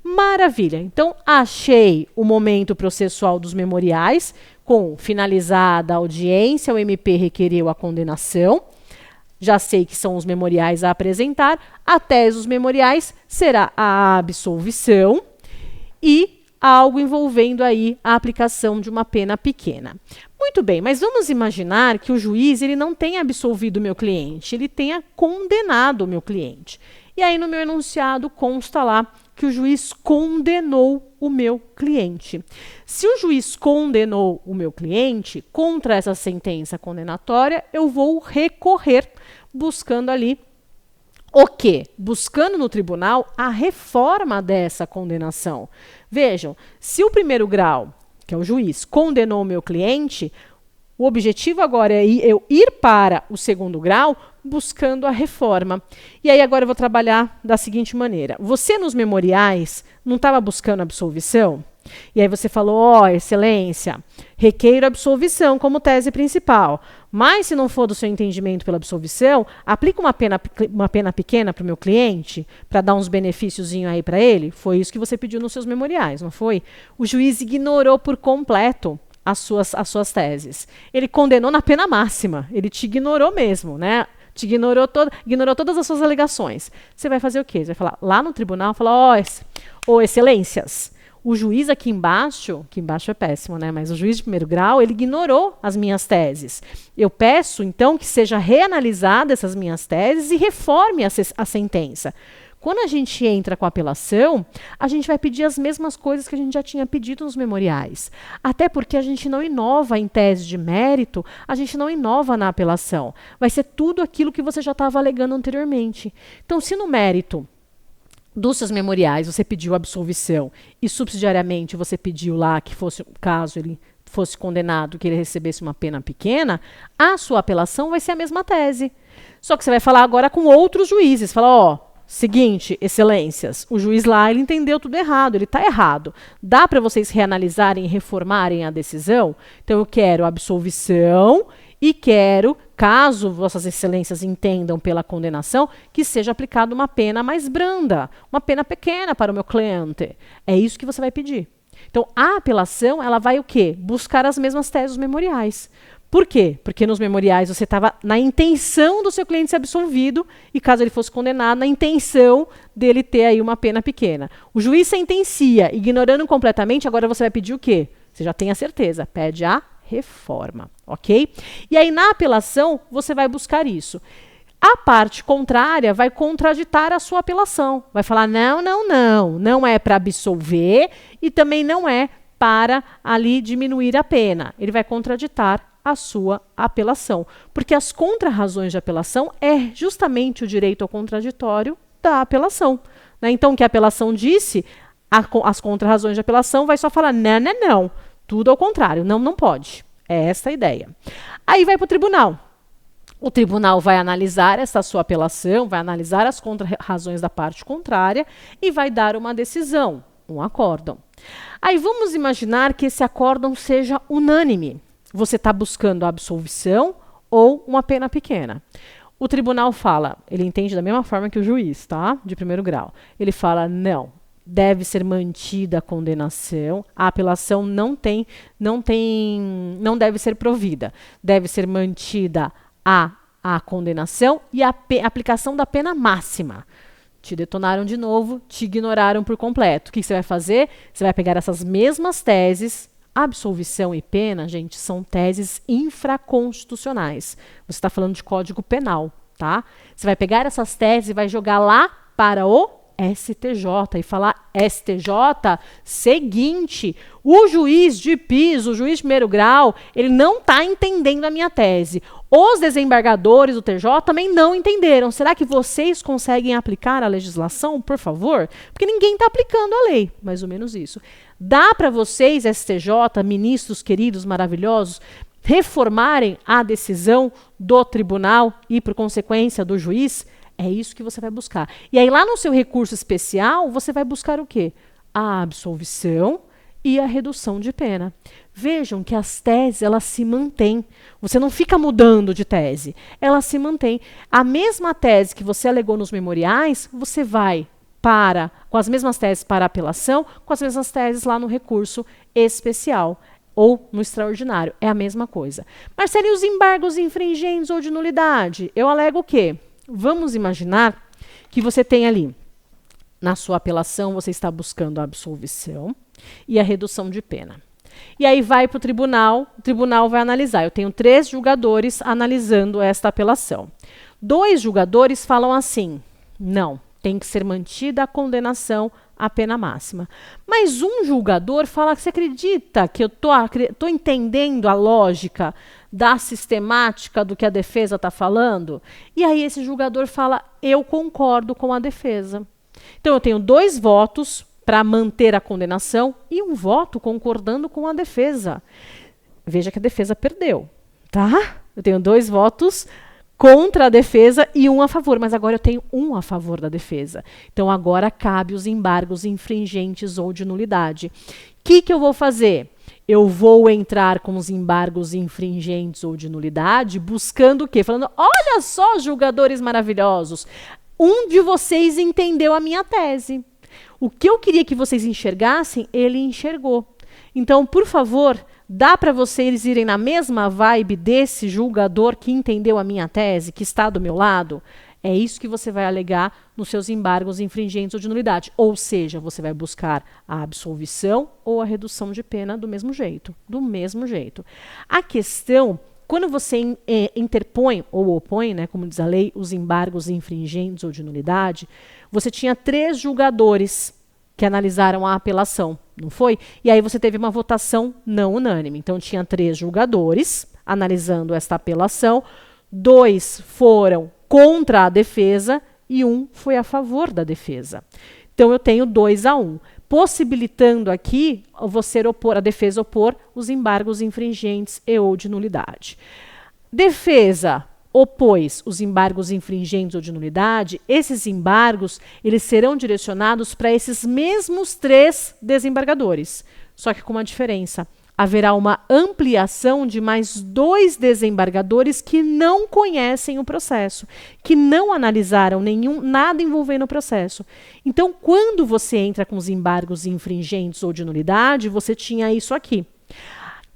Maravilha! Então, achei o momento processual dos memoriais, com finalizada a audiência, o MP requereu a condenação. Já sei que são os memoriais a apresentar. A tese dos memoriais será a absolvição e algo envolvendo aí a aplicação de uma pena pequena. Muito bem, mas vamos imaginar que o juiz ele não tenha absolvido o meu cliente, ele tenha condenado o meu cliente. E aí no meu enunciado consta lá que o juiz condenou o meu cliente. Se o juiz condenou o meu cliente, contra essa sentença condenatória, eu vou recorrer, buscando ali o quê? Buscando no tribunal a reforma dessa condenação. Vejam, se o primeiro grau, que é o juiz, condenou o meu cliente, o objetivo agora é eu ir para o segundo grau buscando a reforma. E aí agora eu vou trabalhar da seguinte maneira. Você nos memoriais não estava buscando absolvição? E aí você falou, ó, excelência, requeiro absolvição como tese principal. Mas se não for do seu entendimento pela absolvição, aplica uma pena pequena para o meu cliente, para dar uns benefíciozinhos aí para ele? Foi isso que você pediu nos seus memoriais, não foi? O juiz ignorou por completo as suas teses. Ele condenou na pena máxima, ele te ignorou mesmo, né? ignorou todas as suas alegações. Você vai fazer o quê? Você vai falar lá no tribunal, falar, excelências, o juiz aqui embaixo é péssimo, né? Mas o juiz de primeiro grau, ele ignorou as minhas teses. Eu peço, então, que seja reanalisada essas minhas teses e reforme a sentença. Quando a gente entra com a apelação, a gente vai pedir as mesmas coisas que a gente já tinha pedido nos memoriais. Até porque a gente não inova em tese de mérito, a gente não inova na apelação. Vai ser tudo aquilo que você já estava alegando anteriormente. Então, se no mérito dos seus memoriais você pediu absolvição e subsidiariamente você pediu lá que fosse, caso ele fosse condenado, que ele recebesse uma pena pequena, a sua apelação vai ser a mesma tese. Só que você vai falar agora com outros juízes. Fala, seguinte, excelências, o juiz lá, ele entendeu tudo errado, ele está errado. Dá para vocês reanalisarem e reformarem a decisão? Então eu quero absolvição e quero, caso vossas excelências entendam pela condenação, que seja aplicada uma pena mais branda, uma pena pequena para o meu cliente. É isso que você vai pedir. Então a apelação, ela vai o quê? Buscar as mesmas teses memoriais. Por quê? Porque nos memoriais você estava na intenção do seu cliente ser absolvido e, caso ele fosse condenado, na intenção dele ter aí uma pena pequena. O juiz sentencia, ignorando completamente, agora você vai pedir o quê? Você já tem a certeza, pede a reforma, ok? E aí, na apelação, você vai buscar isso. A parte contrária vai contraditar a sua apelação. Vai falar, não é para absolver e também não é para ali diminuir a pena. Ele vai contraditar a sua apelação. Porque as contrarrazões de apelação é justamente o direito ao contraditório da apelação. Né? Então, o que a apelação disse, as contrarrazões de apelação vai só falar não. Tudo ao contrário, não pode. É essa a ideia. Aí vai para o tribunal. O tribunal vai analisar essa sua apelação, vai analisar as contrarrazões da parte contrária e vai dar uma decisão, um acórdão. Aí vamos imaginar que esse acórdão seja unânime. Você está buscando a absolvição ou uma pena pequena. O tribunal fala, ele entende da mesma forma que o juiz, tá? De primeiro grau. Ele fala, não, deve ser mantida a condenação, a apelação não deve ser provida. Deve ser mantida a condenação e a aplicação da pena máxima. Te detonaram de novo, te ignoraram por completo. O que você vai fazer? Você vai pegar essas mesmas teses. Absolvição e pena, gente, são teses infraconstitucionais. Você está falando de Código Penal, tá? Você vai pegar essas teses e vai jogar lá para o STJ e falar, STJ, seguinte, o juiz de piso, o juiz de primeiro grau, ele não está entendendo a minha tese. Os desembargadores do TJ também não entenderam. Será que vocês conseguem aplicar a legislação, por favor? Porque ninguém está aplicando a lei, mais ou menos isso. Dá para vocês, STJ, ministros queridos, maravilhosos, reformarem a decisão do tribunal e, por consequência, do juiz? É isso que você vai buscar. E aí, lá no seu recurso especial, você vai buscar o quê? A absolvição e a redução de pena. Vejam que as teses, elas se mantêm. Você não fica mudando de tese. Elas se mantêm. A mesma tese que você alegou nos memoriais, você vai com as mesmas teses para a apelação, com as mesmas teses lá no recurso especial ou no extraordinário. É a mesma coisa. Marcelo, e os embargos infringentes ou de nulidade? Eu alego o quê? Vamos imaginar que você tem ali, na sua apelação, você está buscando a absolvição e a redução de pena. E aí vai para o tribunal vai analisar. Eu tenho 3 julgadores analisando esta apelação. 2 julgadores falam assim, não, tem que ser mantida a condenação à pena máxima. Mas um julgador fala, você acredita que eu tô entendendo a lógica da sistemática do que a defesa está falando? E aí esse julgador fala, eu concordo com a defesa. Então eu tenho 2 votos para manter a condenação e um voto concordando com a defesa. Veja que a defesa perdeu, tá? Eu tenho 2 votos contra a defesa e 1 a favor, mas agora eu tenho 1 a favor da defesa. Então agora cabe os embargos infringentes ou de nulidade. O que eu vou fazer? Eu vou entrar com os embargos infringentes ou de nulidade, buscando o quê? Falando, olha só, julgadores maravilhosos, um de vocês entendeu a minha tese. O que eu queria que vocês enxergassem, ele enxergou. Então, por favor, dá para vocês irem na mesma vibe desse julgador que entendeu a minha tese, que está do meu lado? É isso que você vai alegar nos seus embargos infringentes ou de nulidade. Ou seja, você vai buscar a absolvição ou a redução de pena do mesmo jeito. Do mesmo jeito. A questão, quando você interpõe ou opõe, né, como diz a lei, os embargos infringentes ou de nulidade, você tinha 3 julgadores que analisaram a apelação, não foi? E aí você teve uma votação não unânime. Então, tinha 3 julgadores analisando esta apelação, 2 foram contra a defesa e 1 foi a favor da defesa. Então, eu tenho 2-1, possibilitando aqui a defesa opor os embargos infringentes e ou de nulidade. Defesa opôs os embargos infringentes ou de nulidade, esses embargos eles serão direcionados para esses mesmos 3 desembargadores, só que com uma diferença. Haverá uma ampliação de mais 2 desembargadores que não conhecem o processo, que não analisaram nada envolvendo o processo. Então, quando você entra com os embargos infringentes ou de nulidade, você tinha isso aqui.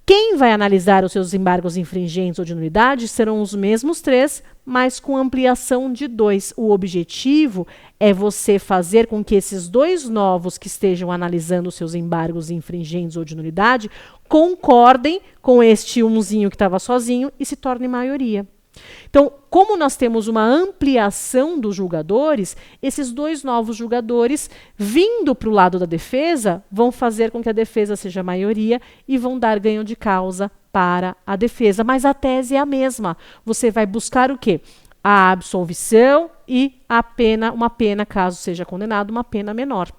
Quem vai analisar os seus embargos infringentes ou de nulidade serão os mesmos 3, mas com ampliação de 2. O objetivo é você fazer com que esses 2 novos que estejam analisando os seus embargos infringentes ou de nulidade concordem com este umzinho que estava sozinho e se torne maioria. Então, como nós temos uma ampliação dos julgadores, esses 2 novos julgadores, vindo para o lado da defesa, vão fazer com que a defesa seja maioria e vão dar ganho de causa para a defesa. Mas a tese é a mesma. Você vai buscar o quê? A absolvição e a pena, uma pena, caso seja condenado, uma pena menor.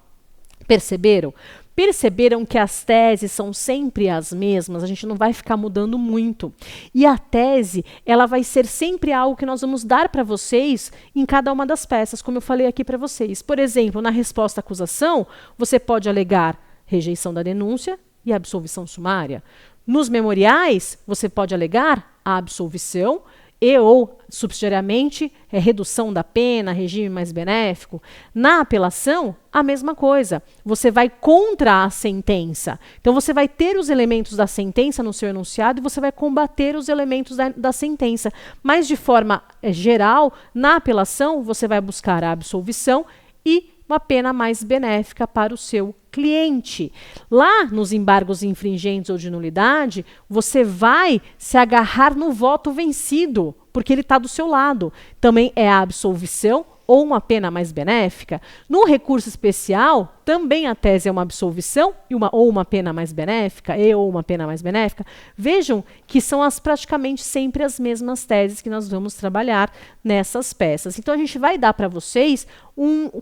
Perceberam? Perceberam que as teses são sempre as mesmas, a gente não vai ficar mudando muito. E a tese, ela vai ser sempre algo que nós vamos dar para vocês em cada uma das peças, como eu falei aqui para vocês. Por exemplo, na resposta à acusação, você pode alegar rejeição da denúncia e absolvição sumária. Nos memoriais, você pode alegar a absolvição e ou, subsidiariamente, redução da pena, regime mais benéfico. Na apelação, a mesma coisa. Você vai contra a sentença. Então, você vai ter os elementos da sentença no seu enunciado e você vai combater os elementos da sentença. Mas, de forma geral, na apelação, você vai buscar a absolvição e uma pena mais benéfica para o seu cliente. Lá nos embargos infringentes ou de nulidade, você vai se agarrar no voto vencido, porque ele está do seu lado. Também é a absolvição ou uma pena mais benéfica. No recurso especial, também a tese é uma absolvição ou uma pena mais benéfica, ou uma pena mais benéfica. Vejam que são praticamente sempre as mesmas teses que nós vamos trabalhar nessas peças. Então, a gente vai dar para vocês,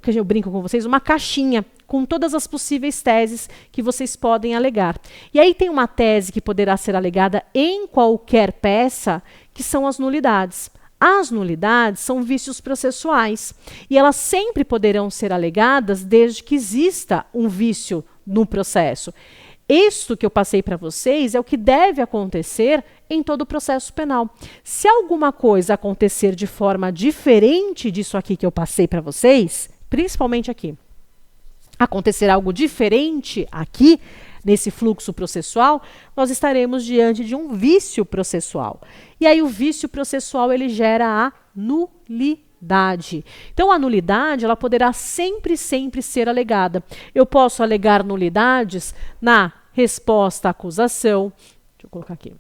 que eu brinco com vocês, uma caixinha com todas as possíveis teses que vocês podem alegar. E aí tem uma tese que poderá ser alegada em qualquer peça, que são as nulidades. As nulidades são vícios processuais e elas sempre poderão ser alegadas desde que exista um vício no processo. Isto que eu passei para vocês é o que deve acontecer em todo o processo penal. Se alguma coisa acontecer de forma diferente disso aqui que eu passei para vocês, principalmente aqui, acontecer algo diferente aqui, nesse fluxo processual, nós estaremos diante de um vício processual. E aí o vício processual ele gera a nulidade. Então a nulidade ela poderá sempre ser alegada. Eu posso alegar nulidades na resposta à acusação. Deixa eu colocar aqui.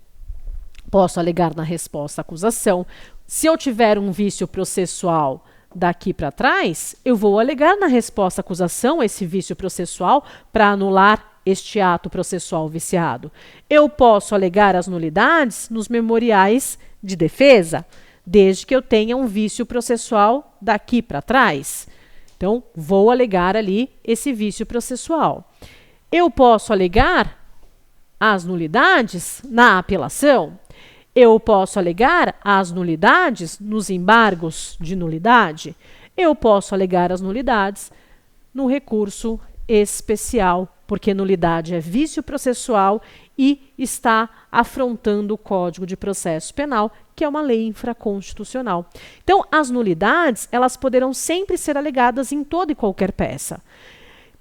Posso alegar na resposta à acusação. Se eu tiver um vício processual daqui para trás, eu vou alegar na resposta à acusação esse vício processual para anular este ato processual viciado. Eu posso alegar as nulidades nos memoriais de defesa, desde que eu tenha um vício processual daqui para trás. Então, vou alegar ali esse vício processual. Eu posso alegar as nulidades na apelação. Eu posso alegar as nulidades nos embargos de nulidade. Eu posso alegar as nulidades no recurso especial, porque nulidade é vício processual e está afrontando o Código de Processo Penal, que é uma lei infraconstitucional. Então, as nulidades, elas poderão sempre ser alegadas em toda e qualquer peça.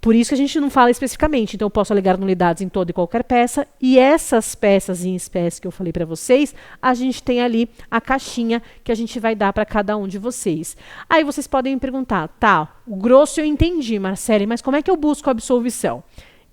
Por isso que a gente não fala especificamente. Então, eu posso alegar nulidades em toda e qualquer peça. E essas peças em espécie que eu falei para vocês, a gente tem ali a caixinha que a gente vai dar para cada um de vocês. Aí vocês podem me perguntar, tá, o grosso eu entendi, Marcele, mas como é que eu busco a absolvição?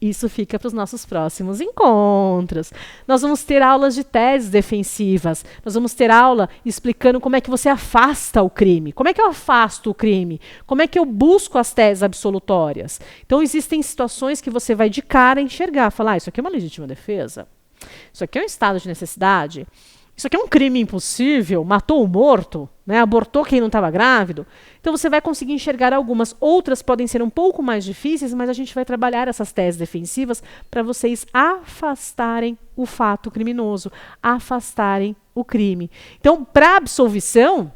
Isso fica para os nossos próximos encontros. Nós vamos ter aulas de teses defensivas. Nós vamos ter aula explicando como é que você afasta o crime. Como é que eu afasto o crime? Como é que eu busco as teses absolutórias? Então, existem situações que você vai de cara enxergar. Falar, isso aqui é uma legítima defesa. Isso aqui é um estado de necessidade. Isso aqui é um crime impossível, matou o morto, né? Abortou quem não estava grávido. Então você vai conseguir enxergar algumas. Outras podem ser um pouco mais difíceis, mas a gente vai trabalhar essas teses defensivas para vocês afastarem o fato criminoso, afastarem o crime. Então, para absolvição,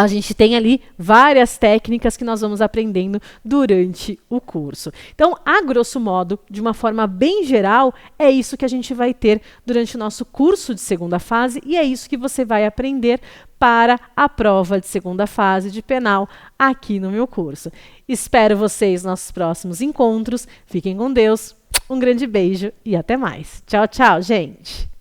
a gente tem ali várias técnicas que nós vamos aprendendo durante o curso. Então, a grosso modo, de uma forma bem geral, é isso que a gente vai ter durante o nosso curso de segunda fase e é isso que você vai aprender para a prova de segunda fase de penal aqui no meu curso. Espero vocês nos nossos próximos encontros. Fiquem com Deus. Um grande beijo e até mais. Tchau, tchau, gente!